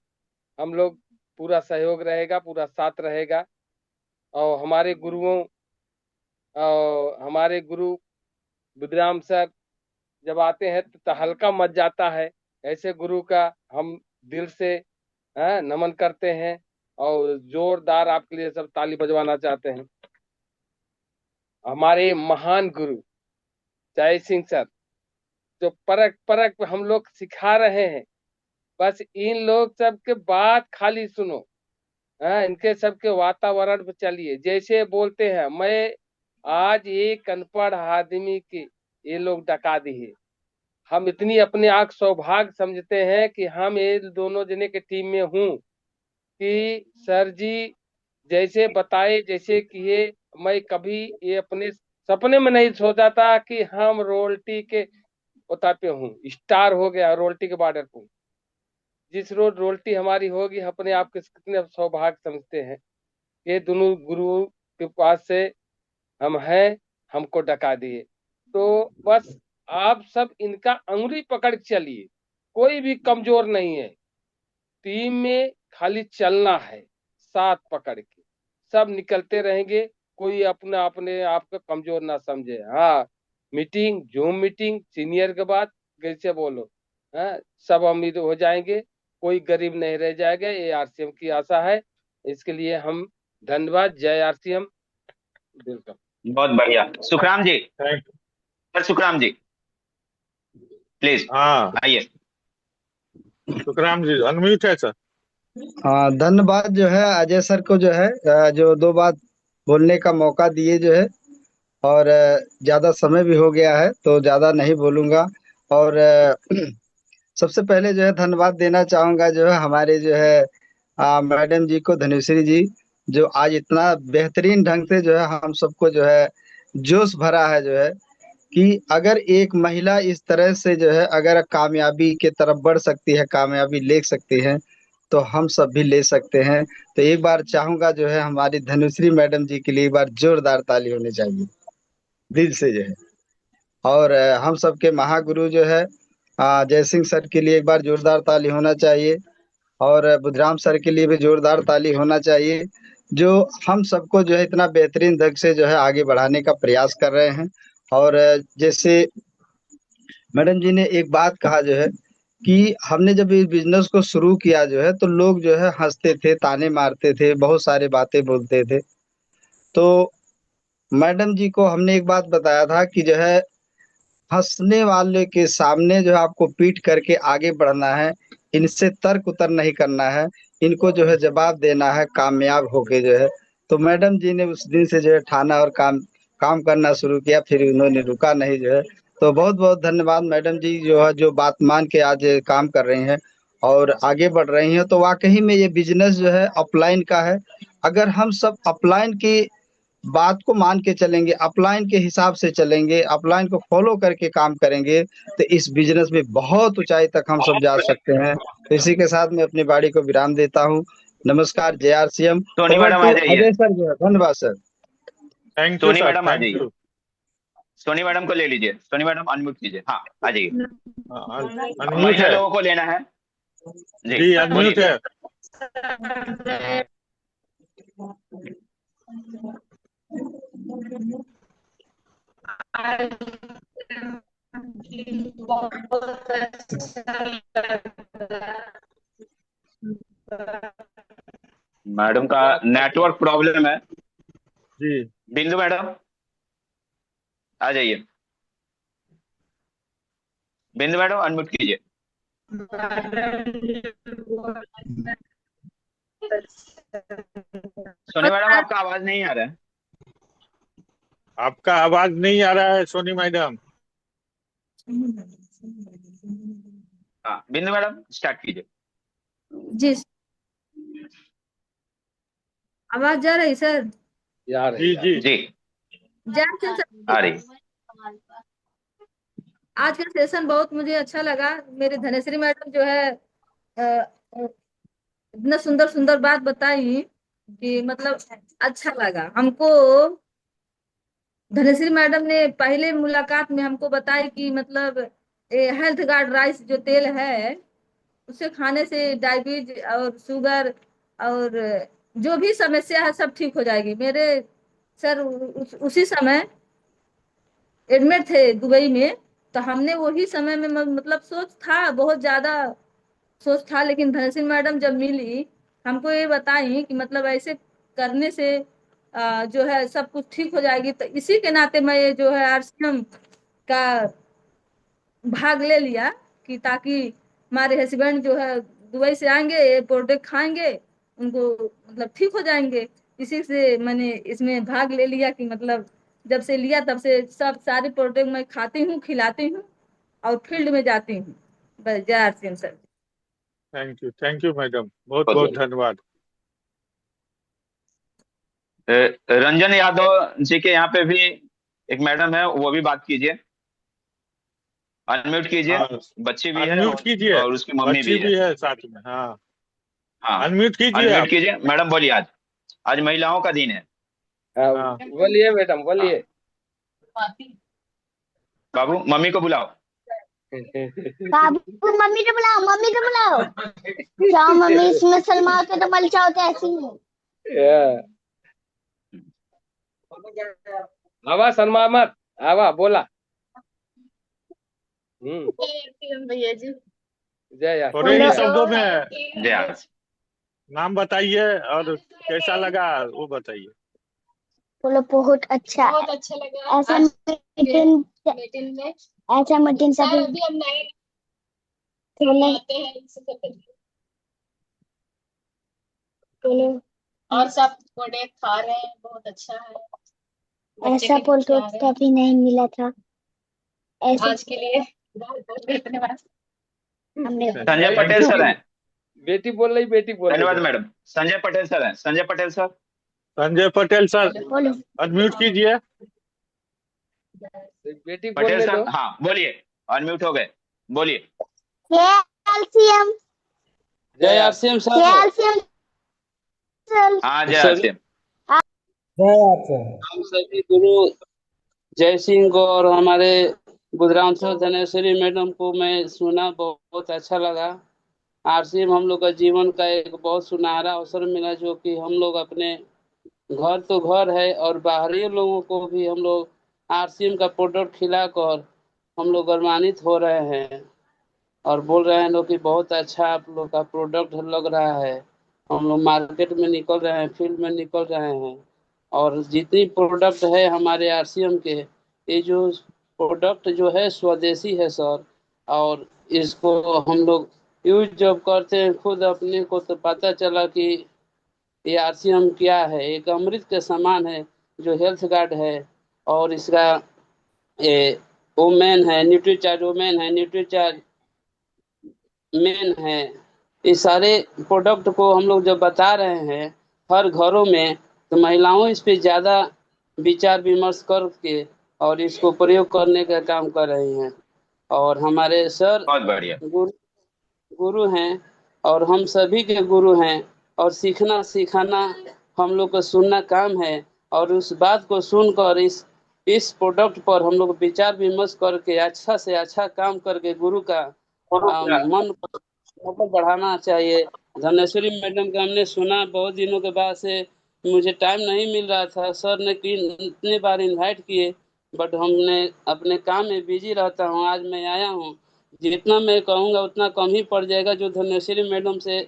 हम लोग पूरा सहयोग रहेगा, पूरा साथ रहेगा। और हमारे गुरुओं, और हमारे गुरु बुद्धराम सर जब आते हैं तो हल्का मच जाता है। ऐसे गुरु का हम दिल से नमन करते हैं, और जोरदार आपके लिए सब ताली बजवाना चाहते हैं। हमारे महान गुरु जय सिंह सर जो परख परख हम लोग सिखा रहे हैं, बस इन लोग सबके बात खाली सुनो, इनके सबके वातावरण पे चलिए। जैसे बोलते हैं, मैं आज एक अनपढ़ आदमी की ये लोग डका दिए। हम इतनी अपने आप सौभाग्य समझते हैं कि हम ये दोनों जने के टीम में हूँ, कि सर जी जैसे बताए, जैसे किए। मैं कभी ये अपने सपने में नहीं सोचा था कि हम रोयल्टी के उता पे हूँ, स्टार हो गया रोयल्टी के बॉर्डर पे। जिस रोज रोयल्टी हमारी होगी, अपने आप के कितने सौभाग्य समझते हैं। ये दोनों गुरु के पास से हम हैं, हमको डका दिए। तो बस आप सब इनका अंगुली पकड़ के चलिए, कोई भी कमजोर नहीं है। टीम में खाली चलना है, साथ पकड़ के सब निकलते रहेंगे। कोई अपना अपने आप को कमजोर ना समझे। हाँ, मीटिंग, जूम मीटिंग, सीनियर के बाद कैसे बोलो, सब अमीर हो जाएंगे, कोई गरीब नहीं रह जाएगा, ये आरसीएम की आशा है। इसके लिए हम धन्यवाद। जय आरसीएम, वेलकम। बहुत बढ़िया। Sukhram ji, thank sir Sukhram ji please हाँ, आइए। सुखराम जी अनम्यूट है सर। हाँ, धन्यवाद जो है अजय सर को, जो है जो दो बात बोलने का मौका दिए जो है, और ज़्यादा समय भी हो गया है तो ज़्यादा नहीं बोलूँगा। और सबसे पहले जो है धन्यवाद देना चाहूँगा जो है हमारे जो है मैडम जी को, धनेश्वरी जी, जो आज इतना बेहतरीन ढंग से जो है हम सबको जो है जोश भरा है जो है कि अगर एक महिला इस तरह से जो है अगर कामयाबी के तरफ बढ़ सकती है, कामयाबी ले सकती है, तो हम सब भी ले सकते हैं। तो एक बार चाहूंगा जो है हमारी धनुश्री मैडम जी के लिए एक बार जोरदार ताली होनी चाहिए दिल से जो है। और हम सबके महागुरु जो है जय सिंह सर के लिए एक बार जोरदार ताली होना चाहिए। और बुधराम सर के लिए भी जोरदार ताली होना चाहिए, जो हम सबको जो है इतना बेहतरीन ढंग से जो है आगे बढ़ाने का प्रयास कर रहे हैं। और जैसे मैडम जी ने एक बात कहा जो है कि हमने जब इस बिजनेस को शुरू किया जो है तो लोग जो है हंसते थे, ताने मारते थे, बहुत सारे बातें बोलते थे। तो मैडम जी को हमने एक बात बताया था कि जो है हंसने वाले के सामने जो है आपको पीट करके आगे बढ़ना है, इनसे तर्क उतर नहीं करना है, इनको जो है जवाब देना है कामयाब होके जो है। तो मैडम जी ने उस दिन से जो है ठाना और काम काम करना शुरू किया, फिर उन्होंने रुका नहीं जो है। तो बहुत बहुत धन्यवाद मैडम जी जो है जो बात मान के आज काम कर रही हैं और आगे बढ़ रही हैं। तो वाकई में ये बिजनेस जो है अपलाइन का है। अगर हम सब अपलाइन की बात को मान के चलेंगे, अपलाइन के हिसाब से चलेंगे, अपलाइन को फॉलो करके काम करेंगे, तो इस बिजनेस में बहुत ऊंचाई तक हम सब जा सकते हैं। तो इसी के साथ मैं अपनी बाड़ी को विराम देता हूँ। नमस्कार, जय RCM. Soni over madam too आ जाइए। अजय सर जो है। धन्यवाद sir. Thank you Soni sir, madam आ थैंक जाइए। यू। सोनी मैडम को ले लीजिए। सोनी मैडम अनम्यूट कीजिए। हाँ, आ जाइए। अनम्यूट महिला है लोगों को लेना है जी, जी, अनम्यूट बोलिए। है। मैडम का नेटवर्क प्रॉब्लम है। जी बिंदु मैडम आ जाइए। बिंदु मैडम अनम्यूट कीजिए। सोनी मैडम आपका आवाज नहीं आ रहा है। आपका आवाज नहीं आ रहा है सोनी मैडम। हाँ, बिंदु मैडम स्टार्ट कीजिए। जी, आवाज जा रही सर? जा जी रही जी जी जय सिंह आ सर, रही। आज का सेशन बहुत मुझे अच्छा लगा। मेरी धनेश्वरी मैडम जो है इतना सुंदर सुंदर बात बताई कि मतलब अच्छा लगा हमको। धनेश्वरी मैडम ने पहले मुलाकात में हमको बताई कि मतलब हेल्थ गार्ड राइस जो तेल है उसे खाने से डायबिटीज और शुगर और जो भी समस्या है सब ठीक हो जाएगी। मेरे सर उसी समय एडमिट थे दुबई में, तो हमने वही समय में मतलब सोच था, बहुत ज्यादा सोच था, लेकिन धनसिंह मैडम जब मिली हमको ये बताई कि मतलब ऐसे करने से जो है सब कुछ ठीक हो जाएगी। तो इसी के नाते मैं ये जो है आरसीएम का भाग ले लिया कि ताकि हमारे हस्बैंड जो है दुबई से आएंगे, ये प्रोडक्ट खाएंगे, उनको मतलब ठीक हो जाएंगे। इसी से मैंने इसमें भाग ले लिया कि मतलब जब से लिया तब से सब सारे प्रोडक्ट मैं खाती हूँ, खिलाती हूँ और फील्ड में जाती हूँ। बस जय RCM sir. Thank you madam, बहुत ओके। बहुत धन्यवाद। रंजन यादव जी के यहाँ पे भी एक मैडम है, वो भी बात कीजिए। अनम्यूट कीजिए। हाँ, बच्ची भी है अनम्यूट कीजिए, और उसकी मम्मी बच्ची भी है। भी है साथ में। हाँ, हाँ, अनम्यूट कीजिए अनम्यूट आप। कीजिए। मैडम बोलिए। आज आज महिलाओं का दिन है। हाँ बोलिए मैडम, बोलिए। बाबू मम्मी को बुलाओ। बाबू मम्मी को बुलाओ, मम्मी को बुलाओ। जाओ मम्मी, इसमें सलमान के तो मल चाहो तो ऐसी ही। आवा सनमा मत, आवा बोला। भैया जी जय यार। थोड़े ही बोलो। शब्दों में जय आरसी। नाम बताइए और कैसा लगा वो बताइए। बोलो बहुत अच्छा लगा। ऐसा मीटिंग में ऐसा मीटिंग सभी बोलो। और सब प्रोडक्ट खा रहे हैं, बहुत अच्छा है। ऐसा प्रोडक्ट कभी नहीं मिला था ऐसे आज के लिए। हमने संजय पटेल सर हैं। बेटी बोल रही, बेटी बोल धन्यवाद रही। मैडम। संजय पटेल सर हैं। संजय पटेल सर। संजय पटेल सर, बोलो। अनम्यूट कीजिए। बेटी पटेल बोलने दो। साहब, हाँ बोलिए, अनम्यूट हो गए, बोलिए। कैल्शियम। जय आरसीएम सर। कैल्शियम हाँ जय सभी आरसीएम। हम सभी गुरु जय सिंह को और हमारे बुधरामसर धनेश्वरी मैडम को मैं सुना, बहुत अच्छा लगा। आरसीएम हम लोग का जीवन का एक बहुत सुनहरा अवसर मिला, जो कि हम लोग अपने घर तो घर है और बाहरी लोगों को भी हम लोग आरसीएम का प्रोडक्ट खिलाकर हम लोग गर्मान्वित हो रहे हैं और बोल रहे हैं लोग कि बहुत अच्छा आप लोग का प्रोडक्ट लग रहा है। हम लोग मार्केट में निकल रहे हैं, फील्ड में निकल रहे हैं और जितनी प्रोडक्ट है हमारे आरसीएम के, ये जो प्रोडक्ट जो है स्वदेशी है सर। और इसको हम लोग यूज जब करते हैं खुद अपने को, तो पता चला कि ये आरसीएम क्या है, एक अमृत के समान है जो हेल्थ गार्ड है। और इसका ये ओमेन है, न्यूट्रीचार्ज ओमेन है, न्यूट्रीचार्ज मेन है। इस सारे प्रोडक्ट को हम लोग जब बता रहे हैं हर घरों में, तो महिलाओं इस पे ज़्यादा विचार विमर्श करके और इसको प्रयोग करने का काम कर रही हैं। और हमारे सर बहुत बढ़िया। गुरु हैं और हम सभी के गुरु हैं, और सीखना सिखाना हम लोग को सुनना काम है। और उस बात को सुनकर इस प्रोडक्ट पर हम लोग विचार विमर्श करके अच्छा से अच्छा काम करके गुरु का मन को बढ़ाना चाहिए। धनेश्वरी मैडम का हमने सुना, बहुत दिनों के बाद से मुझे टाइम नहीं मिल रहा था, सर ने इतने बार इनवाइट किए, बट हमने अपने काम में बिजी रहता हूँ। आज मैं आया हूँ, जितना मैं कहूँगा उतना कम ही पड़ जाएगा। जो धनेश्वरी मैडम से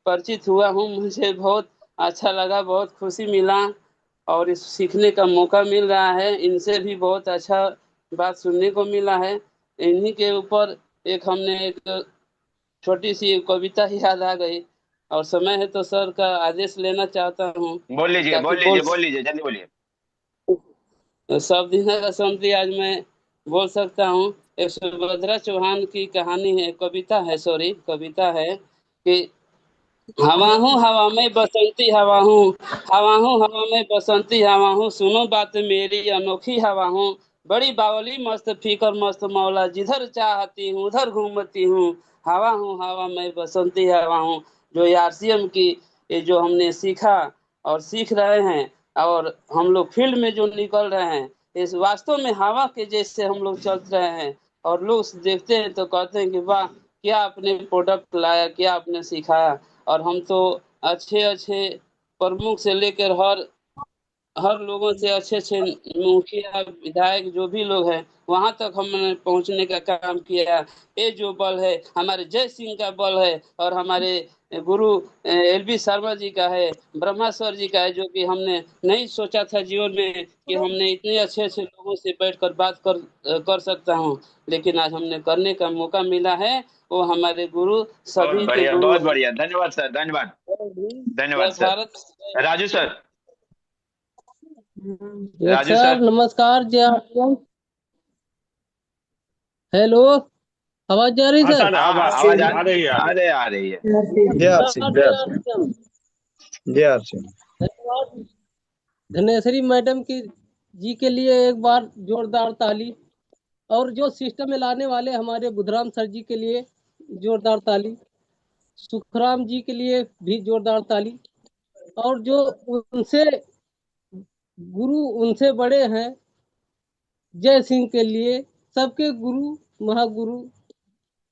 परिचित हुआ हूँ, मुझे बहुत अच्छा लगा, बहुत खुशी मिला और इस सीखने का मौका मिल रहा है। इनसे भी बहुत अच्छा बात सुनने को मिला है। इन्हीं के ऊपर एक हमने एक छोटी सी कविता ही याद आ गई, और समय है तो सर का आदेश लेना चाहता हूँ बोल लीजिए, ताकि बोल लीजिए, बोल लीजिए, जल्दी बोलिए। सब दिन का समझी आज मैं बोल सकता हूँ। एक सुभद्रा चौहान की कहानी है, कविता है, सॉरी कविता है कि हवा हूँ हवा में बसंती हवा हूँ, हवा हूँ हवा में बसंती हवा हूँ, सुनो बात मेरी अनोखी हवा हूँ, बड़ी बावली मस्त फीकर मस्त मौला, जिधर चाहती हूँ उधर घूमती हूँ, हवा हूँ हवा में बसंती हवा हूँ। जो आरसीएम की ये जो हमने सीखा और सीख रहे हैं, और हम लोग फील्ड में जो निकल रहे हैं, इस वास्तव में हवा के जैसे हम लोग चल रहे हैं। और लोग देखते हैं तो कहते हैं कि वाह, क्या आपने प्रोडक्ट लाया, क्या आपने सिखाया। और हम तो अच्छे अच्छे प्रमुख से लेकर हर लोगों से अच्छे अच्छे मुखिया विधायक जो भी लोग हैं वहां तक हमने पहुंचने का काम किया। ये जो बल है हमारे जय सिंह का बल है, और हमारे गुरु एलबी शर्मा जी का है, ब्रह्माश्वर जी का है, जो कि हमने नहीं सोचा था जीवन में कि हमने इतने अच्छे अच्छे लोगों से बैठकर बात कर सकता हूँ। लेकिन आज हमने करने का मौका मिला है। वो हमारे गुरु बहुत सभी के बढ़िया, गुरु बहुत हैं। बढ़िया, धन्यवाद सर, धन्यवाद, जय धन्यवाद sir. Bharat. Raju sir, yes Raju sir, sir. नमस्कार जय आरसीएम। हेलो, आवाज जा रही हाँ सर? सर, हाँ आवाज आ रही है, आ रही है। अरे आ रही है। जय नमस्कार सिंह, जय जय सिंह, आरसीएम। जय सिंह। धन्यवाद धनेश्वरी मैडम की जी के लिए एक बार जोरदार ताली, और जो सिस्टम में लाने वाले हमारे बुधराम सर जी के लिए जोरदार ताली, सुखराम जी के लिए भी जोरदार ताली, और जो उनसे गुरु उनसे बड़े हैं जय सिंह के लिए, सबके गुरु महागुरु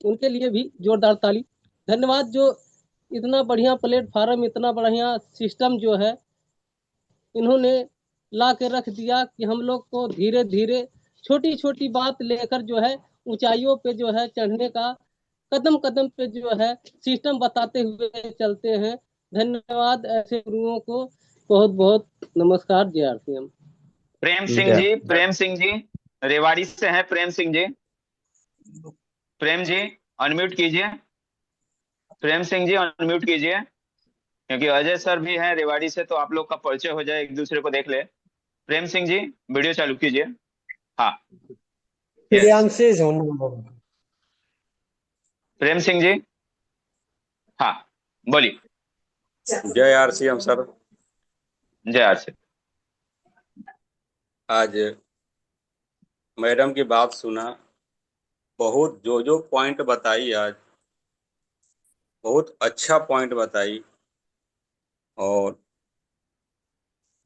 उनके लिए भी जोरदार ताली। धन्यवाद, जो इतना बढ़िया प्लेटफार्म, इतना बढ़िया सिस्टम जो है इन्होंने ला के रख दिया कि हम लोग को धीरे धीरे छोटी छोटी बात लेकर जो है ऊंचाइयों पे जो है चढ़ने का, कदम कदम पे जो है सिस्टम बताते हुए चलते हैं। धन्यवाद, ऐसे गुरुओं को बहुत बहुत नमस्कार। जय आरसीएम। प्रेम सिंह जी, प्रेम सिंह जी रेवाड़ी से हैं। प्रेम सिंह जी, प्रेम जी अनम्यूट कीजिए। प्रेम सिंह जी अनम्यूट कीजिए, क्योंकि अजय सर भी हैं रेवाड़ी से, तो आप लोग का परिचय हो जाए, एक दूसरे को देख ले। प्रेम सिंह जी वीडियो चालू कीजिए। हाँ यस, प्रेम सिंह जी, हाँ बोलिए। जय आरसीएम सर। जय आरसीएम। आज मैडम की बात सुना, बहुत जो पॉइंट बताई आज, बहुत अच्छा पॉइंट बताई, और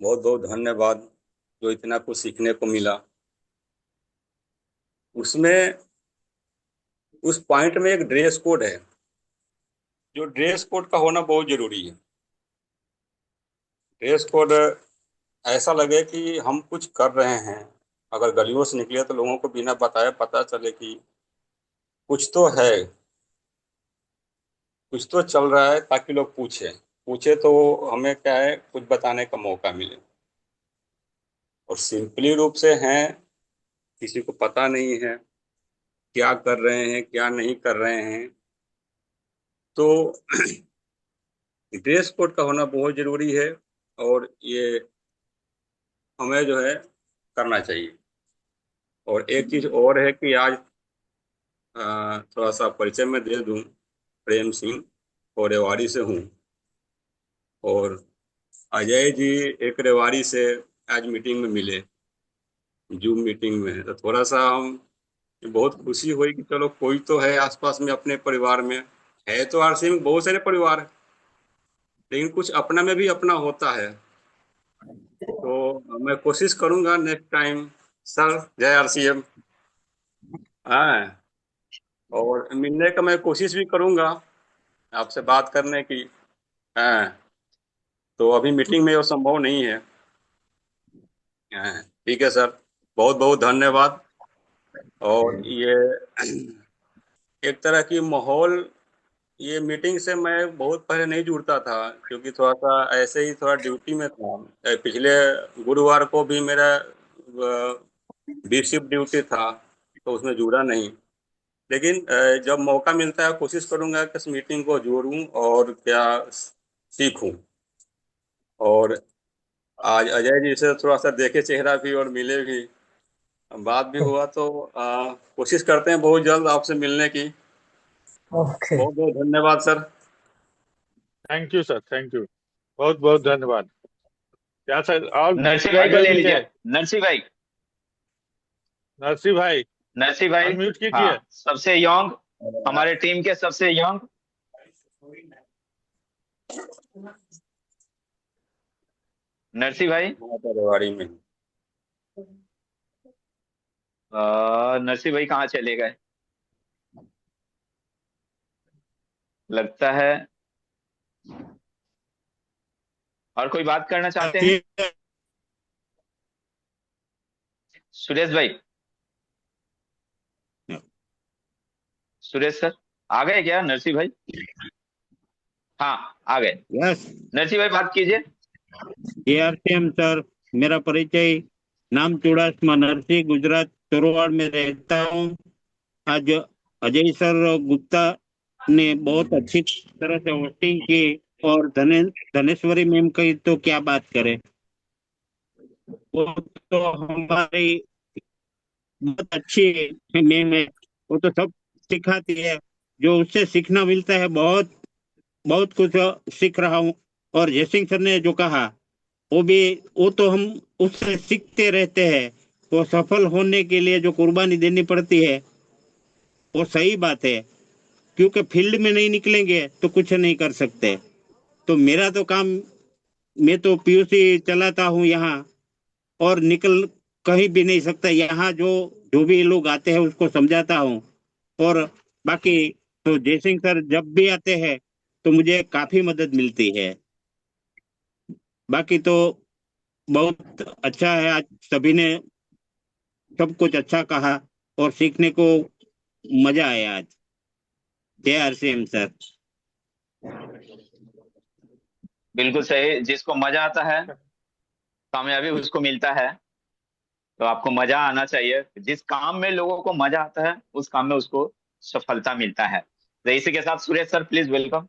बहुत बहुत धन्यवाद जो इतना कुछ सीखने को मिला। उसमें उस पॉइंट में एक ड्रेस कोड है, जो ड्रेस कोड का होना बहुत जरूरी है। ड्रेस कोड ऐसा लगे कि हम कुछ कर रहे हैं, अगर गलियों से निकले तो लोगों को बिना बताए पता चले कि कुछ तो है, कुछ तो चल रहा है, ताकि लोग पूछे तो हमें क्या है, कुछ बताने का मौका मिले। और सिंपली रूप से हैं, किसी को पता नहीं है क्या कर रहे हैं क्या नहीं कर रहे हैं, तो ड्रेस कोड का होना बहुत जरूरी है, और ये हमें जो है करना चाहिए। और एक चीज और है कि आज थोड़ा सा परिचय में दे दूं, प्रेम सिंह और रेवाड़ी से हूँ, और अजय जी एक रेवाड़ी से आज मीटिंग में मिले, जूम मीटिंग में, तो थोड़ा सा हम बहुत खुशी हुई कि चलो कोई तो है आसपास में अपने परिवार में। है तो आरसी में बहुत सारे परिवार है, लेकिन कुछ अपना में भी अपना होता है। तो मैं कोशिश करूंगा नेक्स्ट टाइम सर, जय आरसीएम। हाँ, और मिलने का मैं कोशिश भी करूंगा, आपसे बात करने की। हाँ, तो अभी मीटिंग में वो संभव नहीं है। हाँ, ठीक है सर, बहुत बहुत धन्यवाद। और ये एक तरह की माहौल, ये मीटिंग से मैं बहुत पहले नहीं जुड़ता था, क्योंकि थोड़ा सा ऐसे ही थोड़ा ड्यूटी में था। पिछले गुरुवार को भी मेरा बी शिफ्ट ड्यूटी था, तो उसमें जुड़ा नहीं। लेकिन जब मौका मिलता है कोशिश करूंगा कि इस मीटिंग को जोड़ूं और क्या सीखूं। और आज अजय जी से थोड़ा सा देखे चेहरा भी और मिले भी, बात भी हुआ, तो कोशिश करते हैं बहुत जल्द आपसे मिलने की। ओके, बहुत बहुत धन्यवाद sir. Thank you sir, thank you, बहुत बहुत धन्यवाद। क्या सर, और नरसिंह भाई को आगे ले भी है? लीजिए। नरसिंह भाई, नरसिंह भाई नरसिंह भाई, अनम्यूट कीजिए। हाँ, सबसे यंग, हमारे टीम के सबसे यंग। नरसिंह भाई, रेवाड़ी में। नरसिंह भाई कहाँ चले गए? लगता है और कोई बात करना चाहते हैं? सुरेश भाई, सुरेश सर आ गए क्या? नरसिंह भाई, हाँ आ गए। यस, नरसिंह भाई बात कीजिए। एआरसीएम सर, मेरा परिचय नाम चुड़ासमा नरसिंह, गुजरात चोरवाड़ में रहता हूँ। आज अजय सर गुप्ता ने बहुत अच्छी तरह से होस्टिंग की, और धनेश्वरी मैम की तो क्या बात करें, वो तो हमारी बहुत अच्छी मैम है। वो तो सब सिखाती है, जो उससे सीखना मिलता है, बहुत बहुत कुछ सीख रहा हूँ। और जयसिंह सर ने जो कहा, वो भी, वो तो हम उससे सीखते रहते हैं। वो सफल होने के लिए जो कुर्बानी देनी पड़ती है, वो सही बात है, क्योंकि फील्ड में नहीं निकलेंगे तो कुछ नहीं कर सकते। तो मेरा तो काम, मैं तो पीयूसी चलाता हूँ यहाँ, और निकल कहीं भी नहीं सकता। यहाँ जो जो भी लोग आते हैं उसको समझाता हूँ। और बाकी तो जयसिंह सर जब भी आते हैं तो मुझे काफी मदद मिलती है। बाकी तो बहुत अच्छा है, आज सभी ने सब कुछ अच्छा कहा, और सीखने को मजा आया आज। जय आरसीएम सर। बिल्कुल सही, जिसको मजा आता है कामयाबी उसको मिलता है। तो आपको मजा आना चाहिए, जिस काम में लोगों को मजा आता है उस काम में उसको सफलता मिलता है। तो इसी के साथ सुरेश सर प्लीज वेलकम।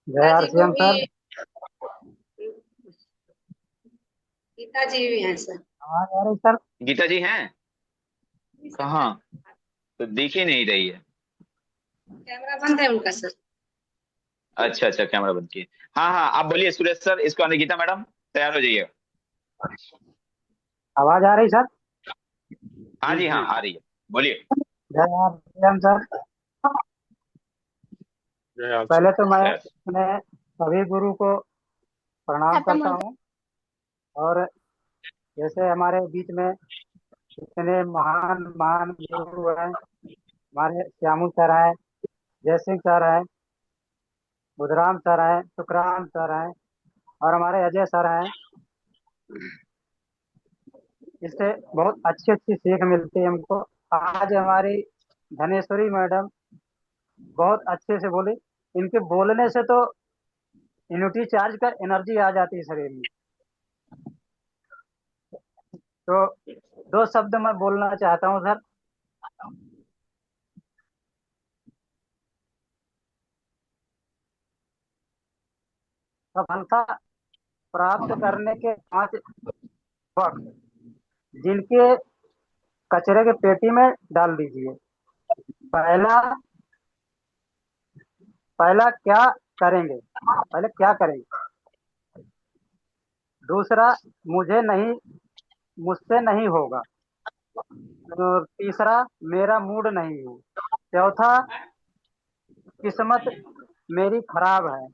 जय जी को आरसीएम भी, सर। गीता जी भी हैं सर। आवाज आ रही सर? गीता जी हैं कहाँ? तो दिख ही नहीं रही है। कैमरा बंद है उनका सर। अच्छा अच्छा, कैमरा बंद किए। हाँ हाँ, आप बोलिए सुरेश सर, इसको आने गीता मैडम तैयार हो जाइए। आवाज आ रही सर? हाँ जी, हाँ जी आ रही है, बोलिए। जय आरसीएम सर। जय आर पहले तो मैं जय। अपने सभी गुरु को प्रणाम करता हूँ। और जैसे हमारे बीच में इतने महान महान गुरु हैं, हमारे श्यामू सर हैं, जय सिंह सर हैं, बुधराम सर हैं, सुखराम सर हैं, और हमारे अजय सर हैं। इससे बहुत अच्छी अच्छी सीख मिलती है हमको। आज हमारी धनेश्वरी मैडम बहुत अच्छे से बोली। इनके बोलने से तो इम्यूनिटी चार्ज कर एनर्जी आ जाती है शरीर में। तो दो शब्द मैं बोलना चाहता हूँ सर। सफलता प्राप्त करने के 5 वक्त जिनके कचरे के पेटी में डाल दीजिए। पहला पहला क्या करेंगे, पहले क्या करेंगे। दूसरा, मुझसे नहीं होगा। और तीसरा, मेरा मूड नहीं है। चौथा, किस्मत मेरी खराब है।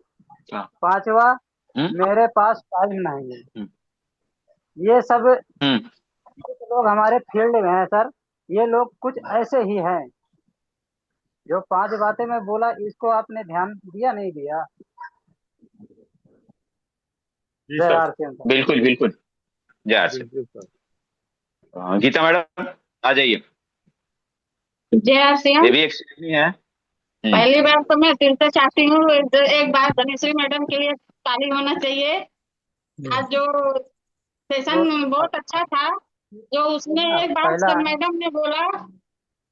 हाँ। पांचवा, मेरे पास टाइम नहीं है। ये सब लोग हमारे फील्ड में हैं सर। ये लोग कुछ ऐसे ही हैं। जो 5 बातें मैं बोला, इसको आपने ध्यान दिया नहीं दिया। जी जय सर, आरसीएम सर। बिल्कुल बिल्कुल, जय आर सी बिल्कुल सर। एम। गीता मैडम आ जाइए, जय ये आरसीएम। भी एक श्रेणी है। पहली बार तो मैं दिल से चाहती हूँ एक बार धनेश्वरी मैडम के लिए ताली होना चाहिए। आज जो सेशन बहुत अच्छा था। जो उसमें एक बात पहला मैडम ने बोला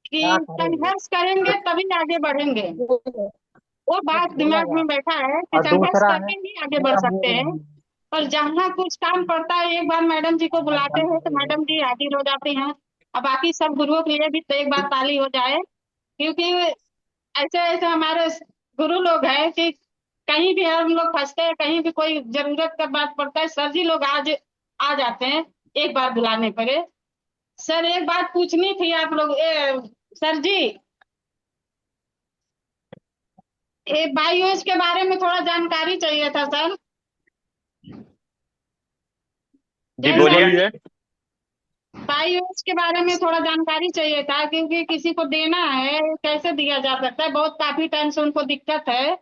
कि क्या करेंगे, संघर्ष करेंगे तभी आगे बढ़ेंगे। वो बात दिमाग बोला। में बैठा है कि और संघर्ष दूसरा है, करके ही आगे बढ़ मेरा सकते मूड हैं। नहीं पर जहाँ कुछ काम पड़ता है, एक बार मैडम जी को बुलाते हैं तो है। मैडम जी हाजिर हो जाती हैं। और बाकी सब गुरुओं के लिए भी तो एक बार ताली हो जाए, क्योंकि ऐसे ऐसे हमारे गुरु लोग हैं कि कहीं भी हम लोग फंसते हैं, कहीं भी कोई जरूरत का बात पड़ता है, सर जी लोग आज आ जाते हैं एक बार बुलाने पर। सर एक बात पूछनी थी आप लोग सर जी, ये बायोस के बारे में थोड़ा जानकारी चाहिए था सर। जी जी बोलिए। बोलिए। बायोस के बारे में थोड़ा जानकारी चाहिए था, क्योंकि किसी को देना है, कैसे दिया जा सकता है। बहुत काफी टाइम से उनको दिक्कत है।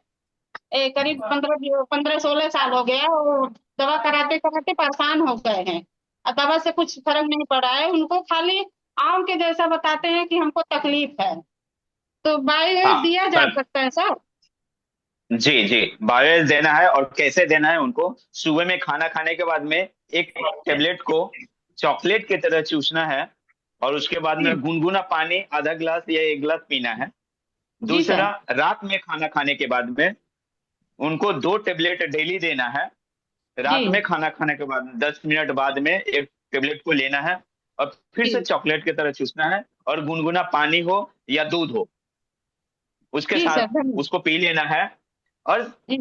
करीब 15-16 साल हो गया और दवा कराते कराते परेशान हो गए हैं। और दवा से कुछ फर्क नहीं पड़ा है उनको। खाली आम के जैसा बताते हैं कि हमको तकलीफ है। तो बायोस हाँ दिया जा सर, सकता है सर? जी जी, बायोएस देना है और कैसे देना है उनको। सुबह में खाना खाने के बाद में एक टेबलेट को चॉकलेट की तरह चूसना है, और उसके बाद में गुनगुना पानी आधा गिलास या 1 गिलास पीना है। जी सर। दूसरा, रात में खाना खाने के बाद में उनको 2 टेबलेट डेली देना है। रात जी में खाना खाने के बाद 10 मिनट बाद में एक टेबलेट को लेना है, और फिर से जी चॉकलेट की तरह चूसना है, और गुनगुना पानी हो या दूध हो उसके जी सर, साथ धन्यवाद उसको पी लेना है। और जी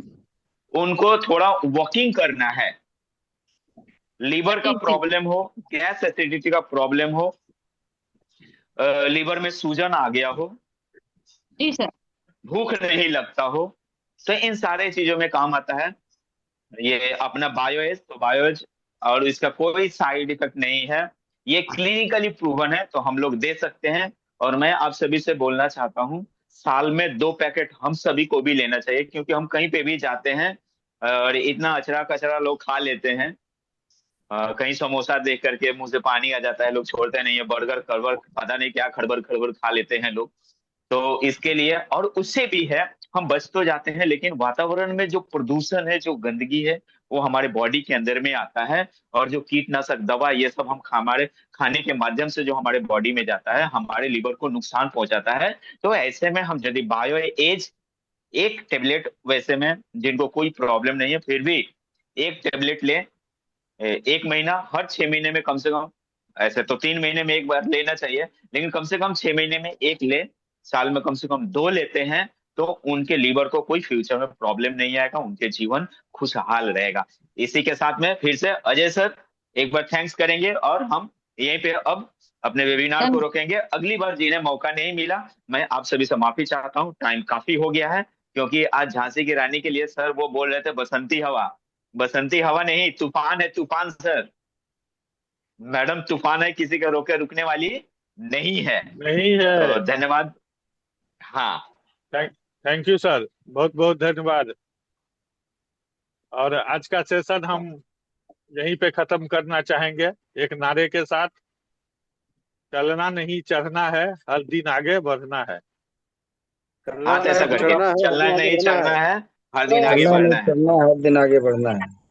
उनको थोड़ा वॉकिंग करना है। लीवर का जी जी प्रॉब्लम हो, गैस एसिडिटी का प्रॉब्लम हो, लीवर में सूजन आ गया हो, जी सर। भूख नहीं लगता हो, तो इन सारे चीजों में काम आता है ये अपना बायोएज। तो बायोएज, और इसका कोई साइड इफेक्ट नहीं है, ये क्लिनिकली प्रूवन है, तो हम लोग दे सकते हैं। और मैं आप सभी से बोलना चाहता हूँ, साल में 2 पैकेट हम सभी को भी लेना चाहिए, क्योंकि हम कहीं पे भी जाते हैं और इतना अचरा कचरा लोग खा लेते हैं। कहीं समोसा देख करके मुंह से पानी आ जाता है, लोग छोड़ते नहीं है। बर्गर खड़बर पता नहीं क्या खड़बर खड़बर खा लेते हैं लोग। तो इसके लिए, और उससे भी है, हम बच तो जाते हैं, लेकिन वातावरण में जो प्रदूषण है, जो गंदगी है, वो हमारे बॉडी के अंदर में आता है। और जो कीटनाशक दवा ये सब हम हमारे खाने के माध्यम से जो हमारे बॉडी में जाता है, हमारे लीवर को नुकसान पहुंचाता है। तो ऐसे में हम यदि बायो एज 1 टेबलेट, वैसे में जिनको कोई प्रॉब्लम नहीं है फिर भी 1 टेबलेट ले, 1 महीना, हर 6 महीने में कम से कम, ऐसे तो 3 महीने में एक बार लेना चाहिए, लेकिन कम से कम 6 महीने में एक ले, साल में कम से कम 2 लेते हैं, तो उनके लीवर को कोई फ्यूचर में प्रॉब्लम नहीं आएगा, उनके जीवन खुशहाल रहेगा। इसी के साथ में फिर से अजय सर एक बार थैंक्स करेंगे, और हम यहीं पे अब अपने वेबिनार को रोकेंगे। अगली बार जिन्हें मौका नहीं मिला, मैं आप सभी से माफी चाहता हूँ, टाइम काफी हो गया है। क्योंकि आज झांसी की रानी के लिए सर वो बोल रहे थे बसंती हवा, बसंती हवा नहीं, तूफान है, तूफान सर। मैडम तूफान है, किसी का रोके रुकने वाली नहीं है। नहीं है। तो धन्यवाद। हाँ, थैंक यू सर, बहुत बहुत धन्यवाद। और आज का सेशन हम यहीं पे खत्म करना चाहेंगे एक नारे के साथ, चलना नहीं चढ़ना है, हर दिन आगे बढ़ना है। हाथ ऐसा करके, चलना नहीं चढ़ना है, हर दिन आगे चलना बढ़ना नहीं है। चलना है, हर दिन आगे बढ़ना है।